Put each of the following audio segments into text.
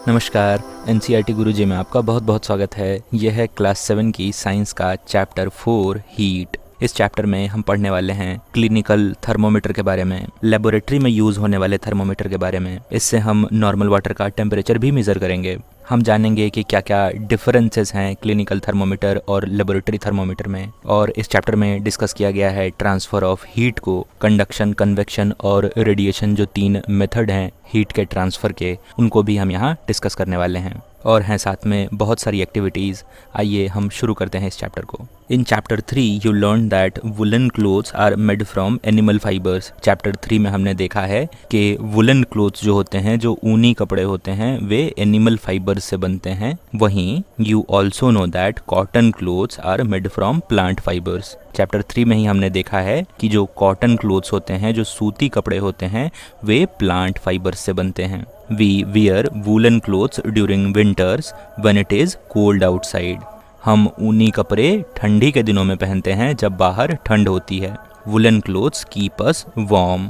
नमस्कार। एनसीईआरटी गुरुजी में आपका बहुत बहुत स्वागत है। यह है क्लास 7 की साइंस का चैप्टर 4 हीट। इस चैप्टर में हम पढ़ने वाले हैं क्लिनिकल थर्मोमीटर के बारे में, लेबोरेटरी में यूज़ होने वाले थर्मोमीटर के बारे में। इससे हम नॉर्मल वाटर का टेम्परेचर भी मेज़र करेंगे। हम जानेंगे कि क्या क्या डिफरेंसेस हैं क्लिनिकल थर्मोमीटर और लेबोरेटरी थर्मोमीटर में। और इस चैप्टर में डिस्कस किया गया है ट्रांसफ़र ऑफ हीट को, कंडक्शन, कन्वेक्शन और रेडिएशन, जो 3 मेथड हैं हीट के ट्रांसफ़र के, उनको भी हम यहाँ डिस्कस करने वाले हैं। और हैं साथ में बहुत सारी एक्टिविटीज़। आइए हम शुरू करते हैं इस चैप्टर को। In chapter 3 you learn that woollen clothes are made from animal fibres. Chapter 3 में हमने देखा है कि वुलन क्लोथ्स जो होते हैं, जो ऊनी कपड़े होते हैं, वे एनिमल फाइबर्स से बनते हैं। वहीं you also know that cotton clothes are made from plant fibres. Chapter 3 में ही हमने देखा है कि जो कॉटन क्लोथ्स होते हैं, जो सूती कपड़े होते हैं, वे प्लांट फाइबर्स से बनते हैं। We wear woolen clothes during winters when it is cold outside. हम ऊनी कपड़े ठंडी के दिनों में पहनते हैं जब बाहर ठंड होती है। Woolen clothes keep us warm.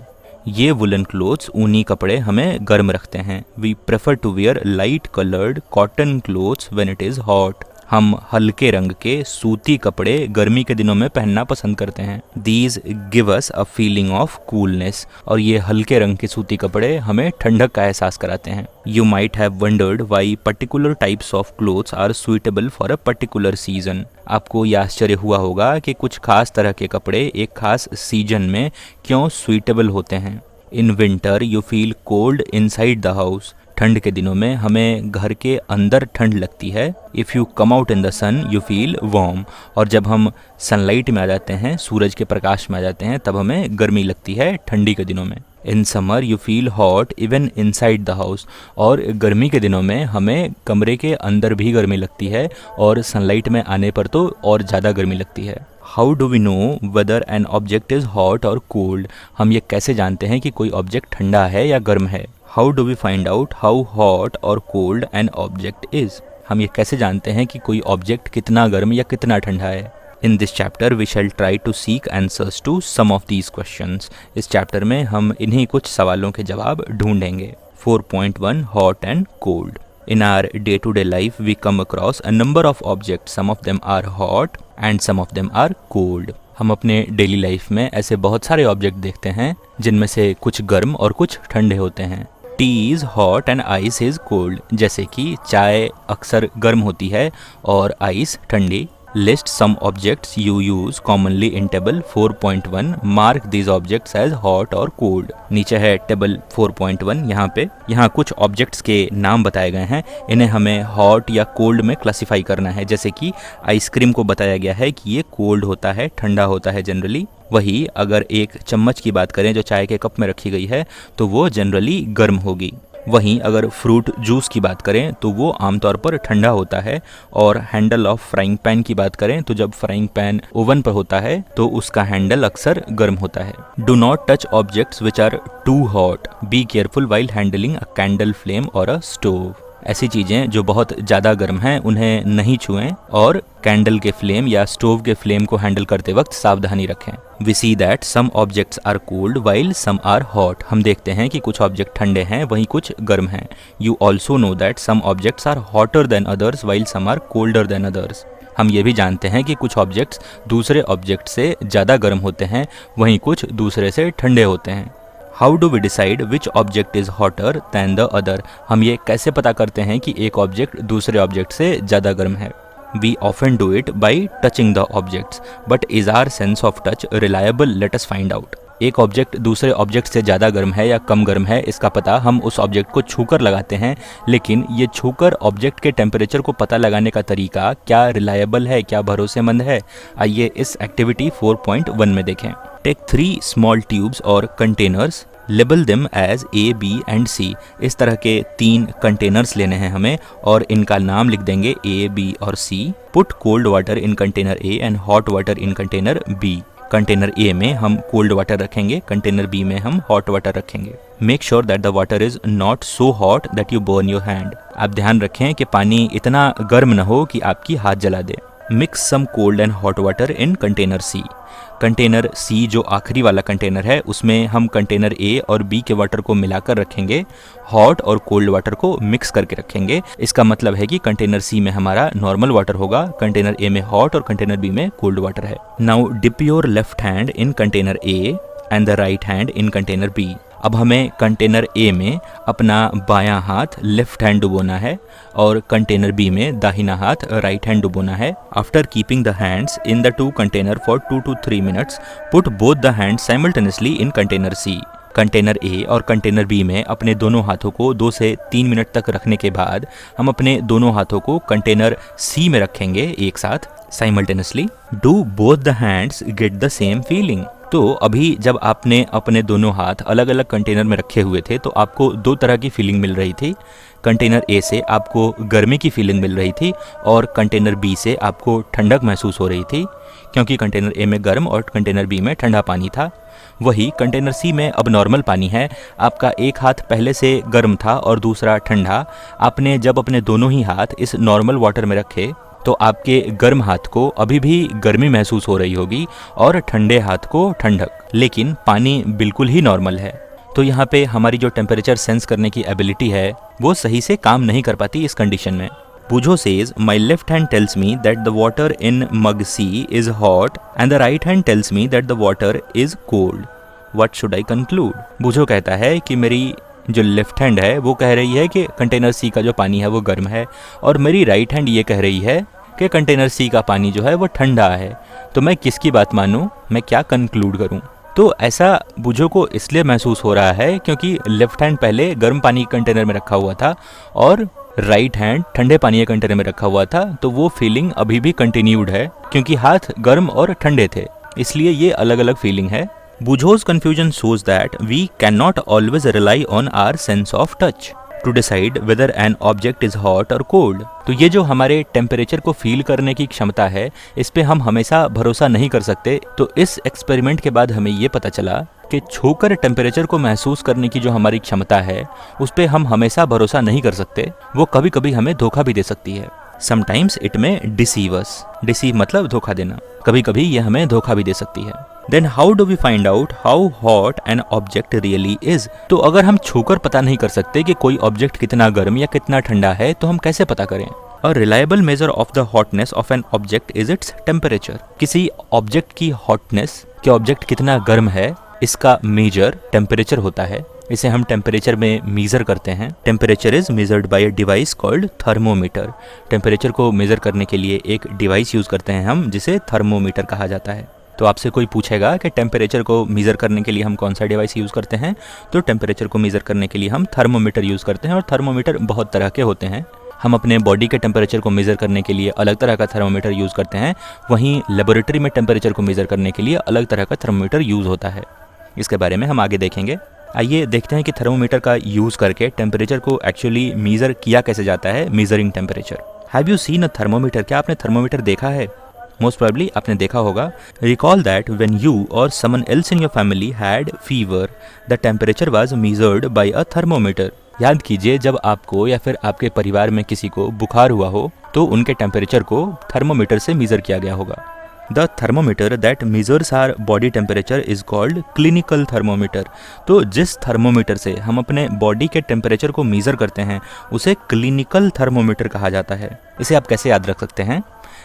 ये वुलन क्लोथ्स, ऊनी कपड़े, हमें गर्म रखते हैं। We prefer to wear light colored cotton clothes when it is hot. हम हल्के रंग के सूती कपड़े गर्मी के दिनों में पहनना पसंद करते हैं। These give us a feeling of coolness. और ये हल्के रंग के सूती कपड़े हमें ठंडक का एहसास कराते हैं। You might have wondered why particular types of clothes are suitable for a particular season. आपको यह आश्चर्य हुआ होगा कि कुछ खास तरह के कपड़े एक खास सीजन में क्यों suitable होते हैं। In winter you feel cold inside the house. ठंड के दिनों में हमें घर के अंदर ठंड लगती है। If you come out in the sun you feel warm. और जब हम सनलाइट में आ जाते हैं, सूरज के प्रकाश में आ जाते हैं, तब हमें गर्मी लगती है ठंडी के दिनों में। In summer you feel hot even inside the house. और गर्मी के दिनों में हमें कमरे के अंदर भी गर्मी लगती है, और सनलाइट में आने पर तो और ज़्यादा गर्मी लगती है। How do we know whether an object is hot और कोल्ड। हम ये कैसे जानते हैं कि कोई ऑब्जेक्ट ठंडा है या गर्म है। How do we find out how hot और कोल्ड एन ऑब्जेक्ट इज़। हम ये कैसे जानते हैं कि कोई ऑब्जेक्ट कितना गर्म या कितना ठंडा है। In this chapter we shall try to seek answers to some of these questions. इस चैप्टर में हम इन्हीं कुछ सवालों के जवाब ढूंढेंगे। 4.1 hot and cold. In our day-to-day life, we come across a number of objects. Some of them are hot and some of them are cold. हम अपने डेली लाइफ में ऐसे बहुत सारे ऑब्जेक्ट देखते हैं जिनमें से कुछ गर्म और कुछ ठंडे होते हैं। T is hot and ice is cold. जैसे कि चाय अक्सर गर्म होती है और आइस ठंडी। List some objects you use commonly in table 4.1. Mark these objects as hot or cold. नीचे है टेबल 4.1। यहाँ कुछ ऑब्जेक्ट्स के नाम बताए गए हैं। इन्हें हमें हॉट या कोल्ड में क्लासिफाई करना है। जैसे कि आइसक्रीम को बताया गया है कि ये कोल्ड होता है, ठंडा होता है जनरली। वही अगर एक चम्मच की बात करें जो चाय के कप में रखी गई है, तो वो जनरली गर्म होगी। वहीं अगर फ्रूट जूस की बात करें तो वो आमतौर पर ठंडा होता है। और हैंडल ऑफ फ्राइंग पैन की बात करें तो जब फ्राइंग पैन ओवन पर होता है तो उसका हैंडल अक्सर गर्म होता है। Do not touch objects which are too hot. Be careful while handling a candle flame और अ स्टोव। ऐसी चीज़ें जो बहुत ज़्यादा गर्म हैं उन्हें नहीं छुएं, और कैंडल के फ्लेम या स्टोव के फ्लेम को हैंडल करते वक्त सावधानी रखें। We see that some objects are cold while some are hot. हम देखते हैं कि कुछ ऑब्जेक्ट ठंडे हैं वहीं कुछ गर्म हैं। You also know that some objects are hotter than others while some are colder than others. हम ये भी जानते हैं कि कुछ ऑब्जेक्ट्स दूसरे ऑब्जेक्ट से ज़्यादा गर्म होते हैं, वहीं कुछ दूसरे से ठंडे होते हैं। How do we decide which object is hotter than the other. हम ये कैसे पता करते हैं कि एक ऑब्जेक्ट दूसरे ऑब्जेक्ट से ज़्यादा गर्म है। We often do it by touching the objects, but is our sense of touch reliable? Let us find out. एक ऑब्जेक्ट दूसरे ऑब्जेक्ट से ज़्यादा गर्म है या कम गर्म है, इसका पता हम उस ऑब्जेक्ट को छूकर लगाते हैं। लेकिन ये छूकर ऑब्जेक्ट के टेम्परेचर को पता लगाने का तरीका क्या रिलायबल है, क्या भरोसेमंद है? आइए इस एक्टिविटी 4.1 में देखें। टेक 3 स्मॉल ट्यूब्स और containers, label them as A, B and C. इस तरह के 3 कंटेनर्स लेने हैं हमें और इनका नाम लिख देंगे ए, बी और C. Put cold water in container A and hot water in container B. Container A में हम कोल्ड वाटर रखेंगे, कंटेनर बी में हम हॉट वाटर रखेंगे। Make sure that the water is not so hot that you burn your hand. आप ध्यान रखें कि पानी इतना गर्म न हो कि आपकी हाथ जला दे। Mix some cold and hot water in container C. Container C जो आखिरी वाला कंटेनर है उसमें हम कंटेनर ए और बी के वाटर को मिलाकर रखेंगे, हॉट और कोल्ड वाटर को मिक्स करके रखेंगे। इसका मतलब है कि कंटेनर सी में हमारा नॉर्मल वाटर होगा, कंटेनर ए में हॉट और कंटेनर बी में कोल्ड वाटर है। Now dip your left hand in container A and the right hand in container B. अब हमें कंटेनर ए में अपना बायां हाथ लेफ्ट हैंड डुबोना है और कंटेनर बी में दाहिना हाथ राइट हैंड डुबोना है। After keeping the hands in the two container for 2 to 3 minutes, put both the hands simultaneously in container C. Container A और कंटेनर बी में अपने दोनों हाथों को 2 से 3 मिनट तक रखने के बाद हम अपने दोनों हाथों को कंटेनर सी में रखेंगे एक साथ simultaneously. Do both the hands get the same feeling. तो अभी जब आपने अपने दोनों हाथ अलग अलग कंटेनर में रखे हुए थे तो आपको दो तरह की फीलिंग मिल रही थी। कंटेनर ए से आपको गर्मी की फीलिंग मिल रही थी और कंटेनर बी से आपको ठंडक महसूस हो रही थी, क्योंकि कंटेनर ए में गर्म और कंटेनर बी में ठंडा पानी था। वही कंटेनर सी में अब नॉर्मल पानी है। आपका एक हाथ पहले से गर्म था और दूसरा ठंडा। आपने जब अपने दोनों ही हाथ इस नॉर्मल वाटर में रखे तो आपके गर्म हाथ को अभी भी गर्मी महसूस हो रही होगी और ठंडे हाथ को ठंडक, लेकिन पानी बिल्कुल ही नॉर्मल है। तो यहाँ पे हमारी जो टेम्परेचर सेंस करने की एबिलिटी है वो सही से काम नहीं कर पाती इस कंडीशन में। Boojho says my left hand tells me that the water in mug C is hot and the right hand tells me that the water is cold. What should I conclude. Boojho कहता है कि मेरी जो लेफ्ट हैंड है वो कह रही है कि कंटेनर सी का जो पानी है वो गर्म है और मेरी राइट हैंड ये कह रही है कि कंटेनर सी का पानी जो है वो ठंडा है। तो मैं किसकी बात मानूं, मैं क्या कंक्लूड करूं। तो ऐसा बुझो को इसलिए महसूस हो रहा है क्योंकि लेफ्ट हैंड पहले गर्म पानी के कंटेनर में रखा हुआ था और राइट हैंड ठंडे पानी के कंटेनर में रखा हुआ था। तो वो फीलिंग अभी भी कंटिन्यूड है क्योंकि हाथ गर्म और ठंडे थे, इसलिए ये अलग अलग फीलिंग है। Bujo's confusion shows that we cannot always rely on our sense of touch to decide whether an object is hot or cold. तो ये जो हमारे टेम्परेचर को फील करने की क्षमता है, इस पे हम हमेशा भरोसा नहीं कर सकते। तो इस एक्सपेरिमेंट के बाद हमें ये पता चला कि छूकर टेम्परेचर को महसूस करने की जो हमारी क्षमता है उस पे हम हमेशा भरोसा नहीं कर सकते, वो कभी कभी हमें धोखा भी दे सकती है। समटाइम्स इट में डिसीव अस, डिसीव मतलब धोखा देना, कभी कभी ये हमें धोखा भी दे सकती है। Then how do we find out how hot an object really is? तो अगर हम छूकर पता नहीं कर सकते कि कोई ऑब्जेक्ट कितना गर्म या कितना ठंडा है तो हम कैसे पता करें। A reliable measure of the hotness of an object is its temperature. किसी ऑब्जेक्ट की हॉटनेस, कि ऑब्जेक्ट कितना गर्म है, इसका मेजर टेम्परेचर होता है। इसे हम टेम्परेचर में मेजर करते हैं। Temperature is measured by a device called thermometer. Temperature को मेजर करने के लिए एक डिवाइस यूज करते हैं हम, जिसे थर्मोमीटर कहा जाता है। तो आपसे कोई पूछेगा कि टेम्परेचर को मेज़र करने के लिए हम कौन सा डिवाइस यूज़ करते हैं, तो टेम्परेचर को मेज़र करने के लिए हम थर्मोमीटर यूज़ करते हैं। और थर्मोमीटर बहुत तरह के होते हैं। हम अपने बॉडी के टेम्परेचर को मेज़र करने के लिए अलग तरह का थर्मोमीटर यूज़ करते हैं, वहीं लेबोरेटरी में टेम्परेचर को मेज़र करने के लिए अलग तरह का थर्मोमीटर यूज़ होता है। इसके बारे में हम आगे देखेंगे। आइए देखते हैं कि थर्मोमीटर का यूज़ करके टेम्परेचर को एक्चुअली मेज़र किया कैसे जाता है, measuring temperature. Have you seen a thermometer? क्या आपने थर्मोमीटर देखा है? मोस्ट प्रोबेबली आपने देखा होगा। रिकॉल दैट व्हेन यू और someone else in your family had fever the temperature was measured by a thermometer. याद कीजिए, जब आपको या फिर आपके परिवार में किसी को बुखार हुआ हो तो उनके टेम्परेचर को थर्मोमीटर से मेजर किया गया होगा। The thermometer that measures our body temperature is called clinical thermometer. तो जिस थर्मोमीटर से हम अपने बॉडी के टेम्परेचर को मेजर करते हैं उसे क्लिनिकल थर्मोमीटर कहा जाता है। इसे आप कैसे याद रख सकते हैं?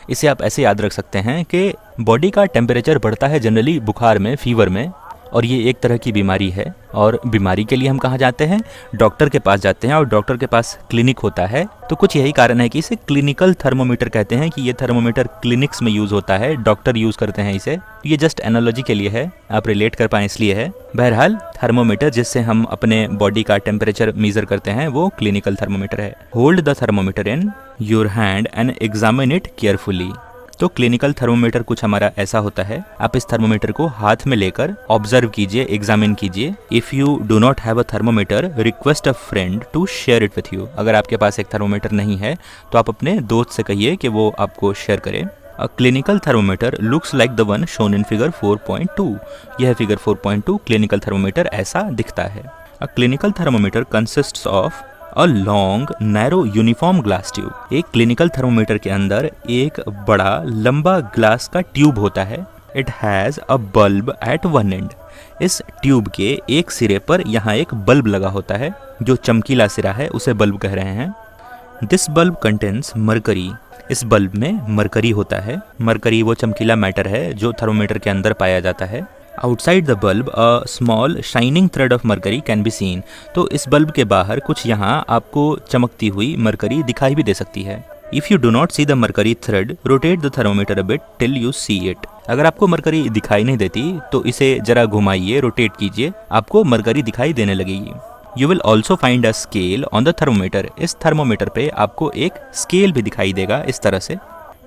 इसे आप ऐसे याद रख सकते हैं कि बॉडी का टेम्परेचर बढ़ता है जनरली बुखार में, फीवर में, और ये एक तरह की बीमारी है। और बीमारी के लिए हम कहाँ जाते हैं? डॉक्टर के पास जाते हैं, और डॉक्टर के पास क्लिनिक होता है। तो कुछ यही कारण है कि इसे क्लिनिकल थर्मोमीटर कहते हैं, कि ये थर्मोमीटर क्लिनिक्स में यूज़ होता है, डॉक्टर यूज़ करते हैं इसे। ये जस्ट एनालॉजी के लिए है, आप रिलेट कर पाएँ इसलिए है। बहरहाल थर्मोमीटर जिससे हम अपने बॉडी का टेम्परेचर मेजर करते हैं वो क्लिनिकल थर्मोमीटर है। Hold the thermometer in your hand and examine it carefully. तो क्लिनिकल थर्मोमीटर कुछ हमारा ऐसा होता है, आप इस थर्मोमीटर को हाथ में लेकर ऑब्जर्व कीजिए, एग्जामिन कीजिए। If you do not have a thermometer, request a friend to share it with you. अगर आपके पास एक थर्मोमीटर नहीं है तो आप अपने दोस्त से कहिए कि वो आपको शेयर करे। अ clinical thermometer looks like the one shown in figure 4.2। यह फिगर 4.2 क्लिनिकल थर्मोमीटर ऐसा दिखता है। अ clinical thermometer consists of a long narrow uniform glass tube. एक क्लिनिकल थर्मोमीटर के अंदर एक बड़ा लंबा ग्लास का ट्यूब होता है। It has a bulb at one end. इस ट्यूब के एक सिरे पर यहाँ एक बल्ब लगा होता है, जो चमकीला सिरा है उसे बल्ब कह रहे हैं। This bulb contains mercury. इस बल्ब में मरकरी होता है। मरकरी वो चमकीला मैटर है जो थर्मोमीटर के अंदर पाया जाता है। Outside the bulb a small shining thread of mercury can be seen. तो इस बल्ब के बाहर कुछ यहाँ आपको चमकती हुई मरकरी दिखाई भी दे सकती है। If you do not see the mercury thread, rotate the thermometer a bit till you see it. अगर आपको मरकरी दिखाई नहीं देती तो इसे जरा घुमाइए, रोटेट कीजिए, आपको मरकरी दिखाई देने लगेगी। You will also find a scale on the thermometer. इस थर्मोमीटर पे आपको एक स्केल भी दिखाई देगा इस तरह से।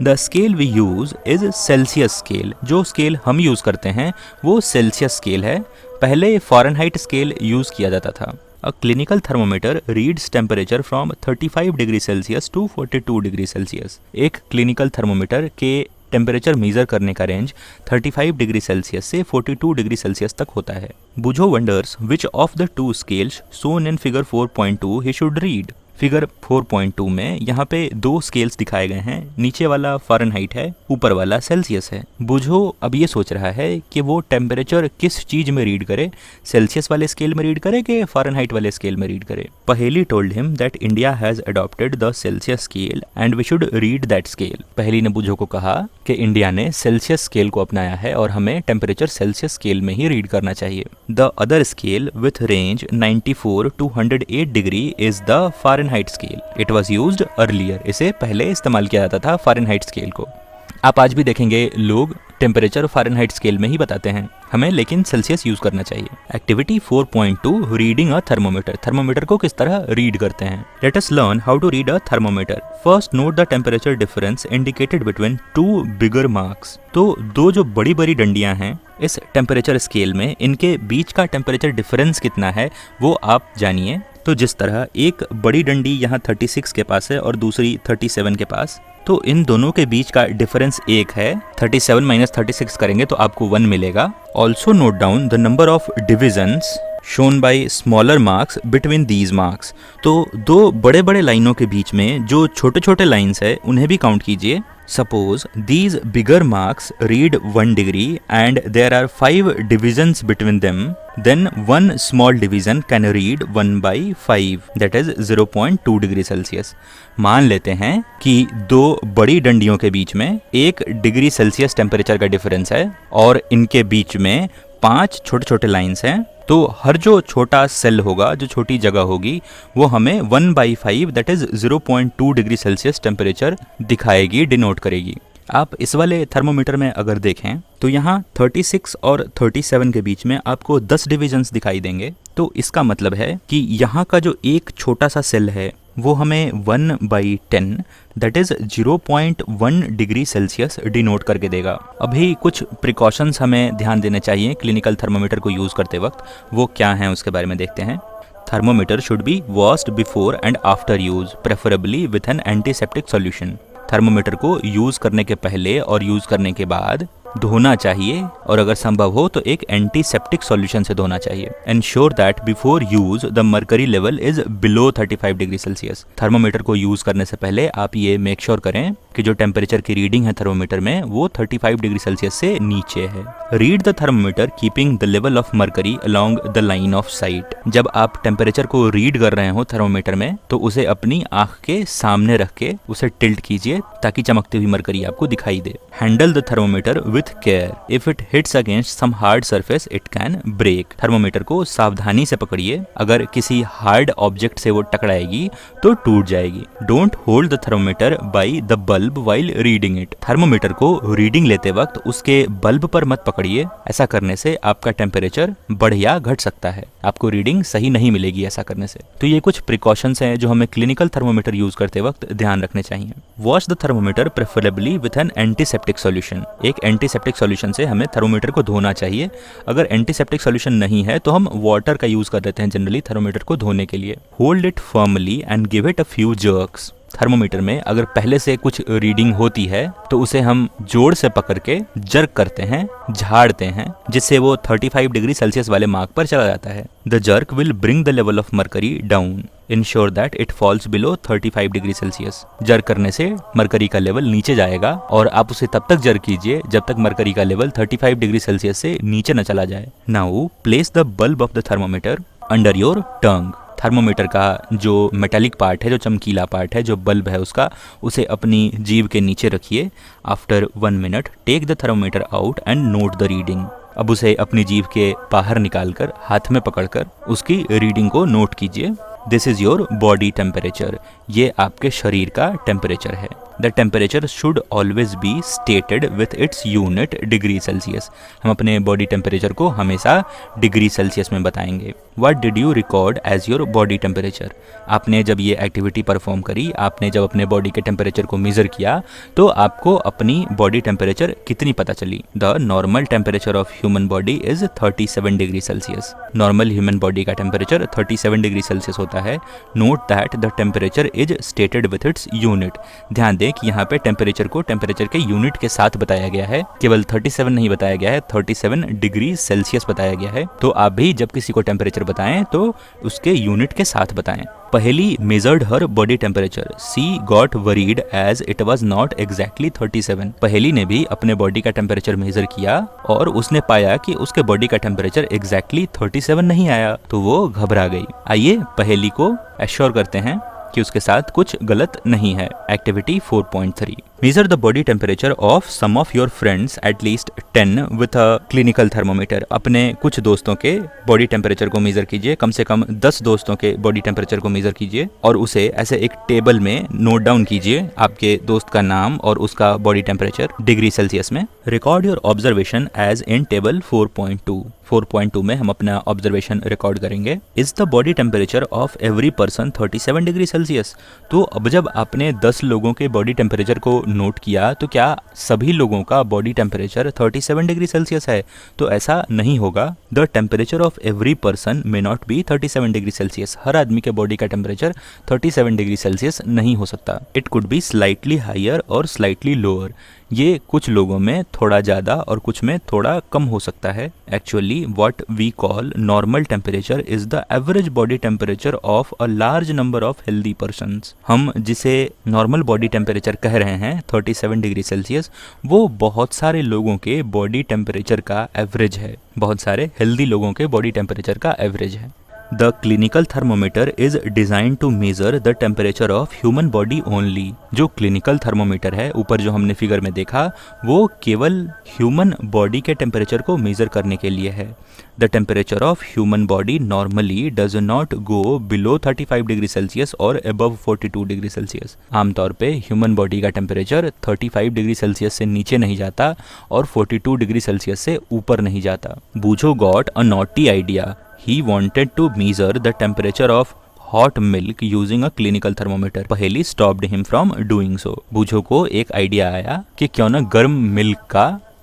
The scale we use is Celsius scale. जो स्केल हम यूज करते हैं वो सेल्सियस स्केल है। पहले फ़ारेनहाइट स्केल यूज किया जाता था। A clinical thermometer reads temperature from 35 degree Celsius to 42 degree Celsius. एक क्लिनिकल थर्मोमीटर के टेम्परेचर मेजर करने का रेंज 35 डिग्री सेल्सियस से 42 डिग्री सेल्सियस तक होता है। बुझो wonders which of the two scales shown in figure 4.2 he should read. Figure 4.2 में यहाँ पे दो स्केल्स दिखाए गए हैं। नीचे वाला फ़ारेनहाइट है, ऊपर वाला सेल्सियस है। बुझो अब ये सोच रहा है कि वो टेम्परेचर किस चीज में रीड करे, सेल्सियस वाले स्केल में रीड करे कि फ़ारेनहाइट वाले स्केल में रीड करे। Paheli told him that India has adopted the Celsius scale and we should read that scale. Paheli ने बुझो को कहा कि इंडिया ने सेल्सियस स्केल को अपनाया है और हमें टेम्परेचर सेल्सियस स्केल में ही रीड करना चाहिए। The other scale with range 94 to 108 degree is the Fahrenheit scale. It was used earlier. इसे पहले इस्तेमाल किया जाता था फ़ारेनहाइट स्केल को। आप आज भी देखेंगे लोग टेम्परेचर फ़ारेनहाइट स्केल में ही बताते हैं, हमें लेकिन सेल्सियस यूज करना चाहिए। Activity 4.2 reading a thermometer. Thermometer को किस तरह रीड करते हैं। Let us learn how to read a thermometer. First note the temperature difference indicated between two bigger marks. तो दो जो बड़ी बड़ी डंडियां हैं इस टेम्परेचर स्केल में, इनके बीच का टेम्परेचर डिफरेंस कितना है वो आप जानिए। तो जिस तरह एक बड़ी डंडी यहाँ 36 के पास है और दूसरी 37 के पास, तो इन दोनों के बीच का डिफरेंस 1 है। 37 माइनस 36 करेंगे तो आपको 1 मिलेगा। Also note down the number of divisions shown by smaller marks between these marks. तो दो बड़े बड़े लाइनों के बीच में जो छोटे छोटे लाइन्स है उन्हें भी काउंट कीजिए। Suppose these bigger marks read 1 degree and there are 5 divisions between them, then one small division can read 1/5, that is 0.2 degree Celsius. मान लेते हैं कि दो बड़ी डंडियों के बीच में 1 डिग्री सेल्सियस टेम्परेचर का डिफरेंस है और इनके बीच में 5 छोटे छोटे लाइन्स हैं। तो हर जो छोटा सेल होगा, जो छोटी जगह होगी, वो हमें 1/5 that is 0.2 degree Celsius temperature दिखाएगी, डिनोट करेगी। आप इस वाले थर्मोमीटर में अगर देखें तो यहाँ 36 और 37 के बीच में आपको 10 डिविजन्स दिखाई देंगे। तो इसका मतलब है कि यहाँ का जो एक छोटा सा सेल है वो हमें 1/10 that is 0.1 degree Celsius denote करके देगा। अभी कुछ प्रिकॉशंस हमें ध्यान देने चाहिए क्लिनिकल थर्मोमीटर को यूज़ करते वक्त। वो क्या हैं उसके बारे में देखते हैं। Thermometer should be washed before and after use, preferably with an antiseptic solution. Thermometer को यूज़ करने के पहले और यूज़ करने के बाद धोना चाहिए और अगर संभव हो तो एक एंटीसेप्टिक सॉल्यूशन से धोना चाहिए। Ensure that before use the mercury level is below 35 degree Celsius. Thermometer को यूज करने से पहले आप ये मेक श्योर करें कि जो टेम्परेचर की रीडिंग है थर्मोमीटर में वो 35 डिग्री सेल्सियस से नीचे है। Read the thermometer keeping the level of mercury along the line of site. जब आप टेम्परेचर को रीड कर रहे हो थर्मोमीटर में तो उसे अपनी आंख के सामने रख के उसे टिल्ट कीजिए ताकि चमकती हुई मर्करी आपको दिखाई दे। Handle the thermometer with care. If it hits against some hard surface it can break. Thermometer को सावधानी से पकड़िए, अगर किसी हार्ड ऑब्जेक्ट से वो टकराएगी तो टूट जाएगी। Don't hold the thermometer by the bulb while reading it. Thermometer को रीडिंग लेते वक्त उसके बल्ब पर मत पकड़िए, ऐसा करने से आपका टेम्परेचर बढ़ या घट सकता है, आपको रीडिंग सही नहीं मिलेगी ऐसा करने से। तो ये कुछ प्रिकॉशंस हैं जो हमें क्लिनिकल थर्मोमीटर यूज करते वक्त ध्यान रखने चाहिए। Wash the thermometer preferably with an antiseptic solution. एक एंटीसेप्टिक सॉल्यूशन से हमें थर्मोमीटर को धोना चाहिए। अगर एंटीसेप्टिक सॉल्यूशन नहीं है तो हम वाटर का यूज कर देते हैं जनरली थर्मोमीटर को धोने के लिए। Hold it firmly and give it a few jerks. Thermometer में अगर पहले से कुछ रीडिंग होती है तो उसे हम जोर से पकड़ के जर्क करते हैं, झाड़ते हैं, जिससे वो 35 डिग्री सेल्सियस वाले मार्क पर चला जाता है। The jerk will bring the level of mercury down. Ensure that it falls below 35 degree Celsius. जर करने से मरकरी का लेवल नीचे जाएगा और आप उसे तब तक जर कीजिए जब तक मरकरी का लेवल 35 डिग्री सेल्सियस से नीचे न चला जाए। Now place the bulb of the thermometer under your tongue. Thermometer का जो मेटालिक पार्ट है, जो चमकीला पार्ट है, जो बल्ब है उसका, उसे अपनी जीभ के नीचे रखिए। After 1 minute take the thermometer out and note the reading. अब उसे अपनी जीभ के बाहर निकालकर हाथ में पकड़कर उसकी रीडिंग को नोट कीजिए। This is your body temperature. ये आपके शरीर का टेम्परेचर है। The temperature should always be stated with its unit degree Celsius. हम अपने बॉडी टेम्परेचर को हमेशा डिग्री सेल्सियस में बताएंगे। What did you record as your body temperature? आपने जब ये एक्टिविटी परफॉर्म करी, आपने जब अपने बॉडी के टेम्परेचर को मेजर किया, तो आपको अपनी बॉडी टेम्परेचर कितनी पता चली? The normal temperature of human body is 37 degree Celsius. Normal human body का टेम्परेचर 37 डिग्री सेल्सियस होता है। Note that the temperature is stated with its unit. ध्यान दें कि यहाँ पे टेम्परेचर को टेम्परेचर के यूनिट के साथ बताया गया है। केवल 37 नहीं बताया गया है, 37 डिग्री सेल्सियस बताया गया है। तो आप भी जब किसी को टेम्परेचर बताएं तो उसके यूनिट के साथ बताएं। Paheli measured her body temperature. She got worried as it was not exactly 37। Paheli ने भी अपने बॉडी का टेम्परेचर मेजर किया और उसने पाया कि उसके बॉडी का टेम्परेचर एग्जैक्टली 37 नहीं आया, तो वो घबरा गई। आइए पहेली को एश्योर करते हैं कि उसके साथ कुछ गलत नहीं है। Activity 4.3 measure the body temperature of some of your friends at least 10 with a clinical thermometer. अपने कुछ दोस्तों के बॉडी टेम्परेचर को मेजर कीजिए, कम से कम 10 दोस्तों के बॉडी टेम्परेचर को मेजर कीजिए और उसे ऐसे एक टेबल में नोट डाउन कीजिए, आपके दोस्त का नाम और उसका बॉडी टेम्परेचर डिग्री सेल्सियस में। Record your observation as in table 4.2। 4.2 में हम अपना ऑब्जर्वेशन रिकॉर्ड करेंगे। Is the body temperature of every person 37 degree Celsius. तो अब जब आपने 10 लोगों के बॉडी टेम्परेचर को नोट किया तो क्या सभी लोगों का बॉडी टेम्परेचर 37 डिग्री सेल्सियस है? तो ऐसा नहीं होगा। The temperature of every person may not be 37 degree Celsius. हर आदमी के बॉडी का टेम्परेचर 37 डिग्री सेल्सियस नहीं हो सकता। It could be slightly higher और स्लाइटली लोअर। ये कुछ लोगों में थोड़ा ज़्यादा और कुछ में थोड़ा कम हो सकता है। Actually what we call normal temperature is the average body temperature of a large number of healthy persons. हम जिसे नॉर्मल बॉडी टेम्परेचर कह रहे हैं 37 डिग्री सेल्सियस, वो बहुत सारे लोगों के बॉडी टेम्परेचर का एवरेज है। बहुत सारे हेल्दी लोगों के बॉडी टेम्परेचर का एवरेज है। The clinical thermometer is design to measure the temperature of human body only. जो क्लिनिकल थर्मोमीटर है, ऊपर जो हमने फिगर में देखा, वो केवल ह्यूमन बॉडी के टेम्परेचर को मेजर करने के लिए है। The temperature of human body normally does not go below 35 degree Celsius और अबव 42 डिग्री सेल्सियस। आमतौर पे ह्यूमन बॉडी का टेम्परेचर 35 डिग्री सेल्सियस से नीचे नहीं जाता और 42 डिग्री सेल्सियस से ऊपर नहीं जाता। Boojho got a naughty idea. He wanted to measure the temperature of hot milk using a clinical thermometer. पहेली stopped him from doing so. बूझो को एक आइडिया आया कि क्यों ना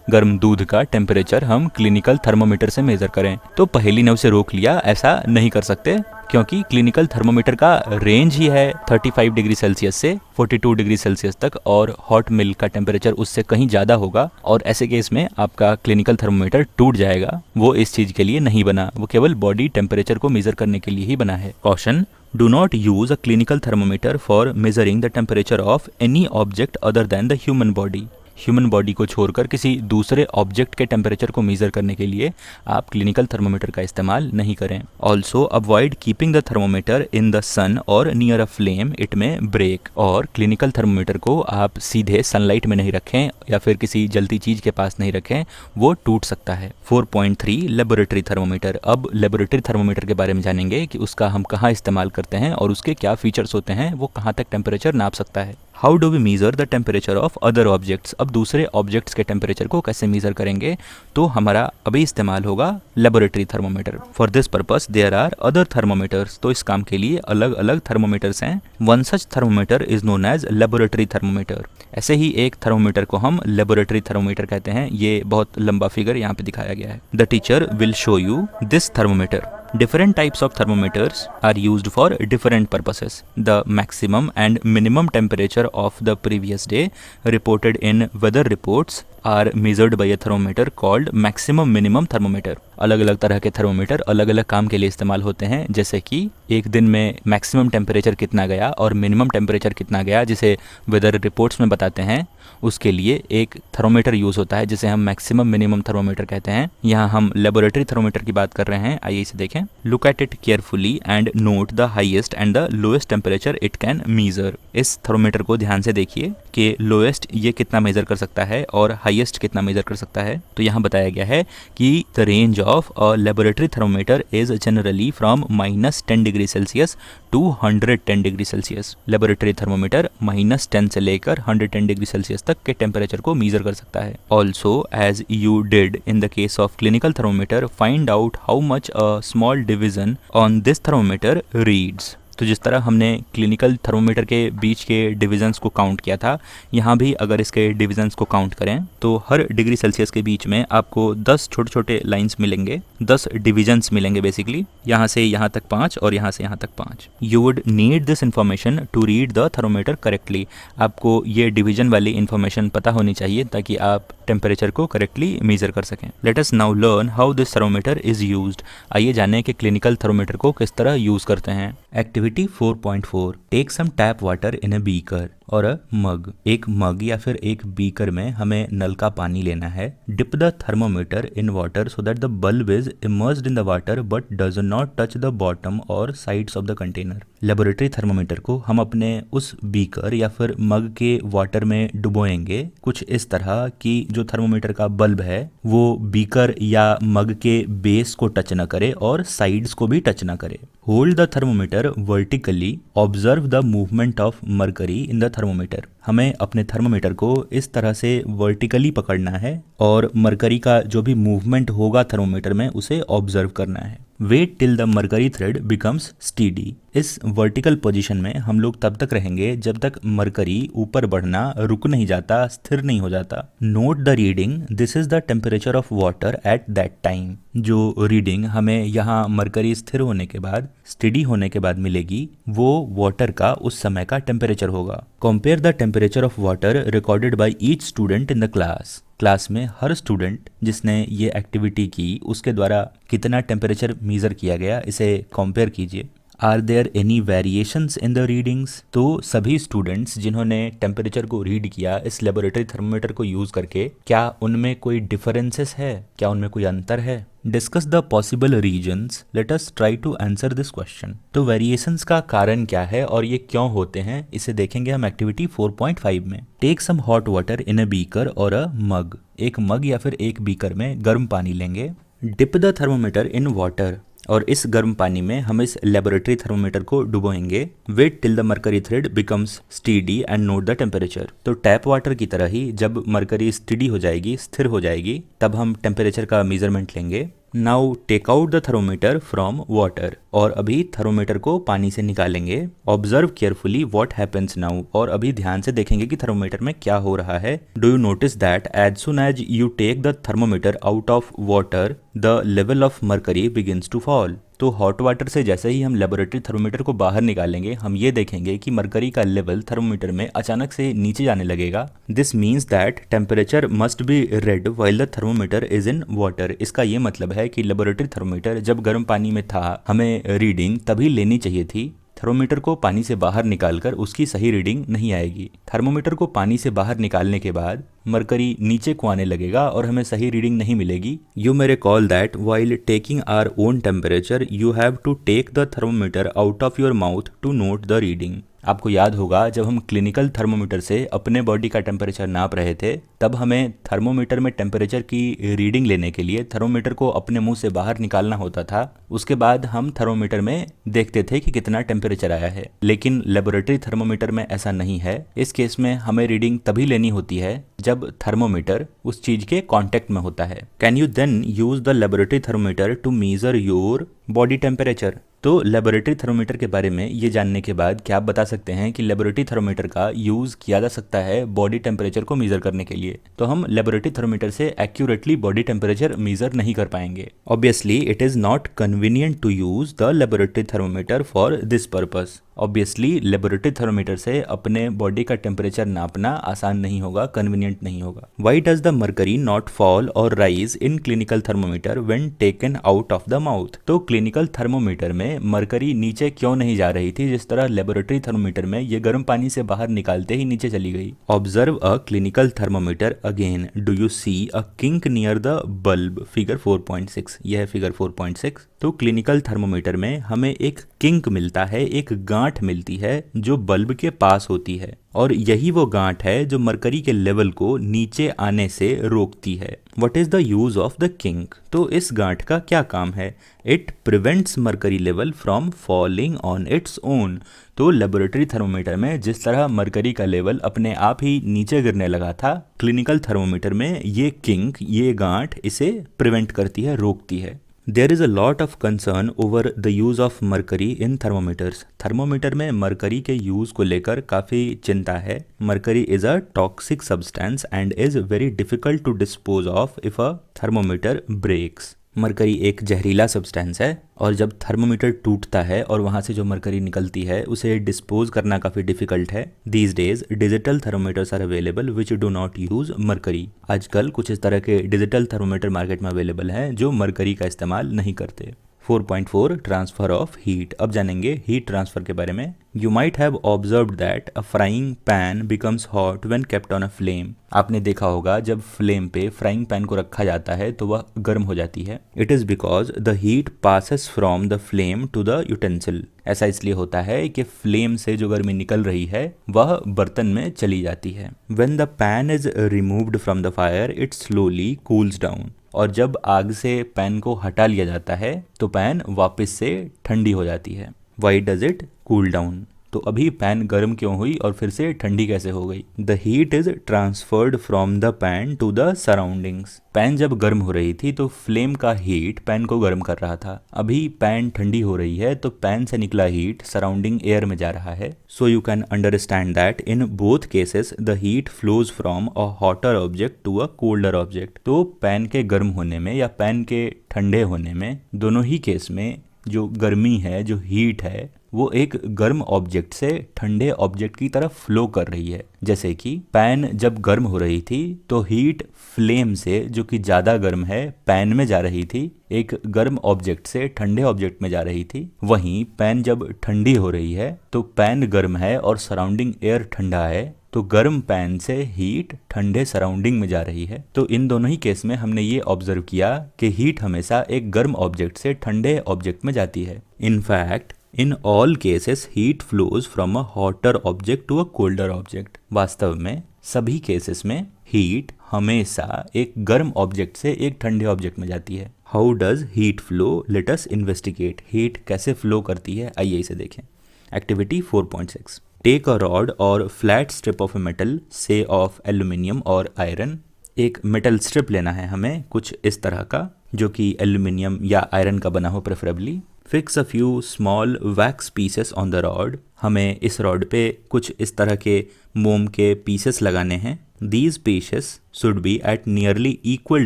गर्म दूध का टेम्परेचर हम क्लिनिकल थर्मोमीटर से मेजर करें। तो पहेली ने उसे रोक लिया, ऐसा नहीं कर सकते क्योंकि क्लिनिकल थर्मोमीटर का रेंज ही है 35 डिग्री सेल्सियस से 42 डिग्री सेल्सियस तक और हॉट मिल्क का टेम्परेचर उससे कहीं ज़्यादा होगा और ऐसे केस में आपका क्लिनिकल थर्मोमीटर टूट जाएगा। वो इस चीज़ के लिए नहीं बना, वो केवल बॉडी टेम्परेचर को मेजर करने के लिए ही बना है। Caution: do not use a clinical thermometer for measuring the temperature of any object other than the human body. Human body को छोड़कर किसी दूसरे ऑब्जेक्ट के टेम्परेचर को मेजर करने के लिए आप क्लिनिकल थर्मोमीटर का इस्तेमाल नहीं करें। Also avoid keeping the thermometer in the sun और near a flame, it may break. और क्लिनिकल थर्मोमीटर को आप सीधे सनलाइट में नहीं रखें या फिर किसी जलती चीज के पास नहीं रखें, वो टूट सकता है। 4.3 लेबोरेटरी थर्मोमीटर। अब लेबोरेटरी थर्मोमीटर के बारे में जानेंगे कि उसका हम कहाँ इस्तेमाल करते हैं और उसके क्या फीचर्स होते हैं, वो कहाँ तक टेम्परेचर नाप सकता है। How do we measure the temperature of other objects. अब दूसरे ऑब्जेक्ट्स के टेम्परेचर को कैसे मेजर करेंगे, तो हमारा अभी इस्तेमाल होगा laboratory thermometer. For this purpose there are other thermometers. तो इस काम के लिए अलग अलग थर्मोमीटर्स हैं। One such thermometer is known as laboratory thermometer. ऐसे ही एक थर्मोमीटर को हम लेबोरेटरी थर्मोमीटर कहते हैं। ये बहुत लंबा फिगर यहाँ पे दिखाया गया है। The teacher will show you this thermometer. Different types of thermometers are used for different purposes. The maximum and minimum temperature of the previous day reported in weather reports are measured by a thermometer called maximum minimum thermometer. अलग अलग तरह के thermometer अलग अलग काम के लिए इस्तेमाल होते हैं, जैसे कि एक दिन में मैक्सिमम टेम्परेचर कितना गया और मिनिमम टेम्परेचर कितना गया जिसे वेदर रिपोर्ट्स में बताते हैं, उसके लिए एक थर्मोमीटर यूज़ होता है जिसे हम मैक्सिमम मिनिमम थर्मोमीटर कहते हैं। यहाँ हम लेबोरेटरी थर्मोमीटर की बात कर रहे हैं, आइए इसे देखें। Look at it carefully and note the highest and the lowest temperature it can measure. इस थर्मोमीटर को ध्यान से देखिए कि लोएस्ट ये कितना मेजर कर सकता है और हाईएस्ट कितना मेजर कर सकता है। तो यहाँ बताया गया है कि the range of a laboratory thermometer is generally from -10 degree Celsius to 110 degree Celsius. Laboratory thermometer -10 से लेकर 110 डिग्री सेल्सियस तक के टेम्परेचर को मीजर कर सकता है। Also as you did in the case of clinical thermometer, find out how much a small division on this thermometer reads. तो जिस तरह हमने क्लिनिकल थर्मोमीटर के बीच के डिविजन्स को काउंट किया था, यहाँ भी अगर इसके डिविजन्स को काउंट करें तो हर डिग्री सेल्सियस के बीच में आपको 10 छोटे छोटे लाइंस मिलेंगे, 10 डिविजन्स मिलेंगे बेसिकली। यहाँ से यहाँ तक 5 और यहाँ से यहाँ तक 5। You would need this information to read the thermometer correctly. आपको ये डिवीजन वाली इन्फॉर्मेशन पता होनी चाहिए ताकि आप टेम्परेचर को करेक्टली मेजर कर सकें। Let us now learn how this thermometer is used. आइए जानें कि क्लिनिकल थर्मोमीटर को किस तरह यूज करते हैं। Activity 4.4, take some tap water in a beaker और अ मग। एक मग या फिर एक बीकर में हमें नल का पानी लेना है। Dip the thermometer in water so that the bulb is immersed in the water but does not touch the bottom और sides of the container. Laboratory thermometer को हम अपने उस बीकर या फिर मग के वाटर में डुबोएंगे कुछ इस तरह कि जो थर्मोमीटर का बल्ब है वो बीकर या मग के बेस को टच न करे और साइड्स को भी टच न करे। Hold the thermometer vertically, observe the movement of mercury in the thermometer. हमें अपने थर्मोमीटर को इस तरह से वर्टिकली पकड़ना है और मरकरी का जो भी मूवमेंट होगा थर्मोमीटर में उसे ऑब्जर्व करना है। Wait till the mercury thread becomes steady. इस वर्टिकल पोजीशन में हम लोग तब तक रहेंगे जब तक मरकरी ऊपर बढ़ना रुक नहीं जाता, स्थिर नहीं हो जाता। Note the reading, this is the temperature of water at that time. जो रीडिंग हमें यहाँ मरकरी स्थिर होने के बाद, स्टेडी होने के बाद मिलेगी, वो वाटर का उस समय का टेम्परेचर होगा। Compare the temperature of water recorded by each student in the class. Class में हर स्टूडेंट जिसने ये एक्टिविटी की उसके द्वारा कितना टेम्परेचर मेजर किया गया, इसे कंपेयर कीजिए। Are there any variations in the readings. तो सभी स्टूडेंट्स जिन्होंने टेम्परेचर को रीड किया इस लेबोरेटरी थर्मोमीटर को यूज करके, क्या उनमें कोई डिफरेंसेस है, क्या उनमें कोई अंतर है? Discuss the possible reasons, let us try to answer this question. तो वेरिएशंस का कारण क्या है और ये क्यों होते हैं, इसे देखेंगे हम एक्टिविटी 4.5 में। Take some hot water in a beaker और अ मग। एक मग या फिर एक बीकर में गर्म पानी लेंगे। Dip the thermometer in water, और इस गर्म पानी में हम इस लेबोरेटरी थर्मोमीटर को डुबोएंगे। Wait till the mercury thread becomes steady and note the temperature. तो टैप वाटर की तरह ही जब मरकरी स्टीडी हो जाएगी, स्थिर हो जाएगी, तब हम टेम्परेचर का मेजरमेंट लेंगे। Now take out the thermometer from water, और अभी थर्मोमीटर को पानी से निकालेंगे। Observe carefully what happens now, और अभी ध्यान से देखेंगे कि थर्मोमीटर में क्या हो रहा है। Do you notice that as soon as you take the thermometer out of water the level of mercury begins to fall. तो हॉट वाटर से जैसे ही हम लेबोरेटरी थर्मोमीटर को बाहर निकालेंगे, हम ये देखेंगे कि मरकरी का लेवल थर्मोमीटर में अचानक से नीचे जाने लगेगा। This means that temperature must be red while the thermometer is in water. इसका ये मतलब है कि लेबोरेटरी थर्मोमीटर जब गर्म पानी में था, हमें रीडिंग तभी लेनी चाहिए थी। थर्मोमीटर को पानी से बाहर निकालकर उसकी सही रीडिंग नहीं आएगी। थर्मोमीटर को पानी से बाहर निकालने के बाद मरकरी नीचे को आने लगेगा और हमें सही रीडिंग नहीं मिलेगी। You may recall that while taking our own temperature you have to take the thermometer out of your mouth to note the reading. आपको याद होगा जब हम क्लिनिकल थर्मोमीटर से अपने बॉडी का टेम्परेचर नाप रहे थे, तब हमें थर्मोमीटर में टेम्परेचर की रीडिंग लेने के लिए थर्मोमीटर को अपने मुंह से बाहर निकालना होता था। उसके बाद हम थर्मोमीटर में देखते थे कि कितना टेम्परेचर आया है। लेकिन लेबोरेटरी थर्मोमीटर में ऐसा नहीं है। इस केस में हमें रीडिंग तभी लेनी होती है जब थर्मोमीटर उस चीज के कांटेक्ट में होता है। Can you then use the laboratory thermometer to measure your body temperature. तो लेबोरेटरी थर्मोमीटर के बारे में ये जानने के बाद क्या आप बता सकते हैं कि लेबोरेटरी थर्मोमीटर का यूज़ किया जा सकता है बॉडी टेम्परेचर को मेज़र करने के लिए? तो हम लेबोरेटरी थर्मोमीटर से एक्यूरेटली बॉडी टेम्परेचर मेज़र नहीं कर पाएंगे। Obviously it is not convenient to use the laboratory thermometer for this purpose. Obviously laboratory thermometer से अपने बॉडी का टेम्परेचर नापना आसान नहीं होगा, कन्वीनियंट नहीं होगा। Why does the mercury not fall और rise in clinical thermometer when taken out of the mouth? तो क्लिनिकल थर्मोमीटर में मरकरी नीचे क्यों नहीं जा रही थी जिस तरह लेबोरेटरी थर्मोमीटर में ये गर्म पानी से बाहर निकालते ही नीचे चली गई? Observe a clinical thermometer again, do you see a kink near the bulb? Figure 4.6, यह है फिगर 4.6। तो क्लिनिकल थर्मोमीटर में हमें एक किंक मिलता है, एक गांठ मिलती है जो बल्ब के पास होती है, और यही वो गांठ है जो मरकरी के लेवल को नीचे आने से रोकती है। What is the use of the kink? तो इस गांठ का क्या काम है? It prevents mercury level from falling on its own. तो लेबोरेटरी थर्मोमीटर में जिस तरह मरकरी का लेवल अपने आप ही नीचे गिरने लगा था, क्लिनिकल थर्मोमीटर में ये किंक, ये गांठ इसे प्रिवेंट करती है, रोकती है। There is a lot of concern over the use of mercury in thermometers. Thermometer में मरकरी के यूज़ को लेकर काफ़ी चिंता है। Mercury is a toxic substance and is very difficult to dispose of if a thermometer breaks. Mercury एक जहरीला substance है और जब थर्मोमीटर टूटता है और वहाँ से जो मरकरी निकलती है उसे डिस्पोज करना काफ़ी डिफ़िकल्ट है। These days digital thermometers are available which do not use mercury. आजकल कुछ इस तरह के डिजिटल थर्मोमीटर मार्केट में अवेलेबल हैं जो मरकरी का इस्तेमाल नहीं करते। 4.4 ट्रांसफर ऑफ हीट। अब जानेंगे हीट ट्रांसफर के बारे में। You might have observed that a frying pan becomes hot when kept on a flame. आपने देखा होगा जब फ्लेम पे फ्राइंग पैन को रखा जाता है तो वह गर्म हो जाती है। It is because the heat passes from the flame to the utensil. ऐसा इसलिए होता है कि फ्लेम से जो गर्मी निकल रही है वह बर्तन में चली जाती है। When the pan is removed from the fire it slowly cools down. और जब आग से पैन को हटा लिया जाता है तो पैन वापस से ठंडी हो जाती है। Why does it cool down? तो अभी पैन गर्म क्यों हुई और फिर से ठंडी कैसे हो गई? The heat is transferred from the pan to the surroundings. Pan जब गर्म हो रही थी तो फ्लेम का हीट पैन को गर्म कर रहा था। अभी पैन ठंडी हो रही है तो पैन से निकला हीट सराउंडिंग एयर में जा रहा है। So you can understand that in both cases the heat flows from a hotter object to a colder object. तो पैन के गर्म होने में या पैन के ठंडे होने में, दोनों ही केस में जो गर्मी है, जो हीट है, वो एक गर्म ऑब्जेक्ट से ठंडे ऑब्जेक्ट की तरफ फ्लो कर रही है। जैसे कि पैन जब गर्म हो रही थी तो हीट फ्लेम से, जो कि ज़्यादा गर्म है, पैन में जा रही थी, एक गर्म ऑब्जेक्ट से ठंडे ऑब्जेक्ट में जा रही थी। वहीं पैन जब ठंडी हो रही है तो पैन गर्म है और सराउंडिंग एयर ठंडा है, तो गर्म पैन से हीट ठंडे सराउंडिंग में जा रही है। तो इन दोनों ही केस में हमने ये ऑब्जर्व किया कि हीट हमेशा एक गर्म ऑब्जेक्ट से ठंडे ऑब्जेक्ट में जाती है। In fact in all cases heat flows from a hotter object to a colder object. वास्तव में सभी केसेस में हीट हमेशा एक गर्म ऑब्जेक्ट से एक ठंडे ऑब्जेक्ट में जाती है। How does heat flow? Let us investigate. Heat कैसे फ्लो करती है, आइए इसे देखें। एक्टिविटी 4.6। टेक अ रॉड और फ्लैट स्ट्रिप ऑफ मेटल, से ऑफ एल्यूमिनियम और आयरन। एक मेटल स्ट्रिप लेना है हमें कुछ इस तरह का, जो कि एल्यूमिनियम या आयरन का बना हो preferably. Fix a few small wax pieces on the rod. हमें इस रॉड पे कुछ इस तरह के मोम के पीसेस लगाने हैं। These pieces should be at nearly equal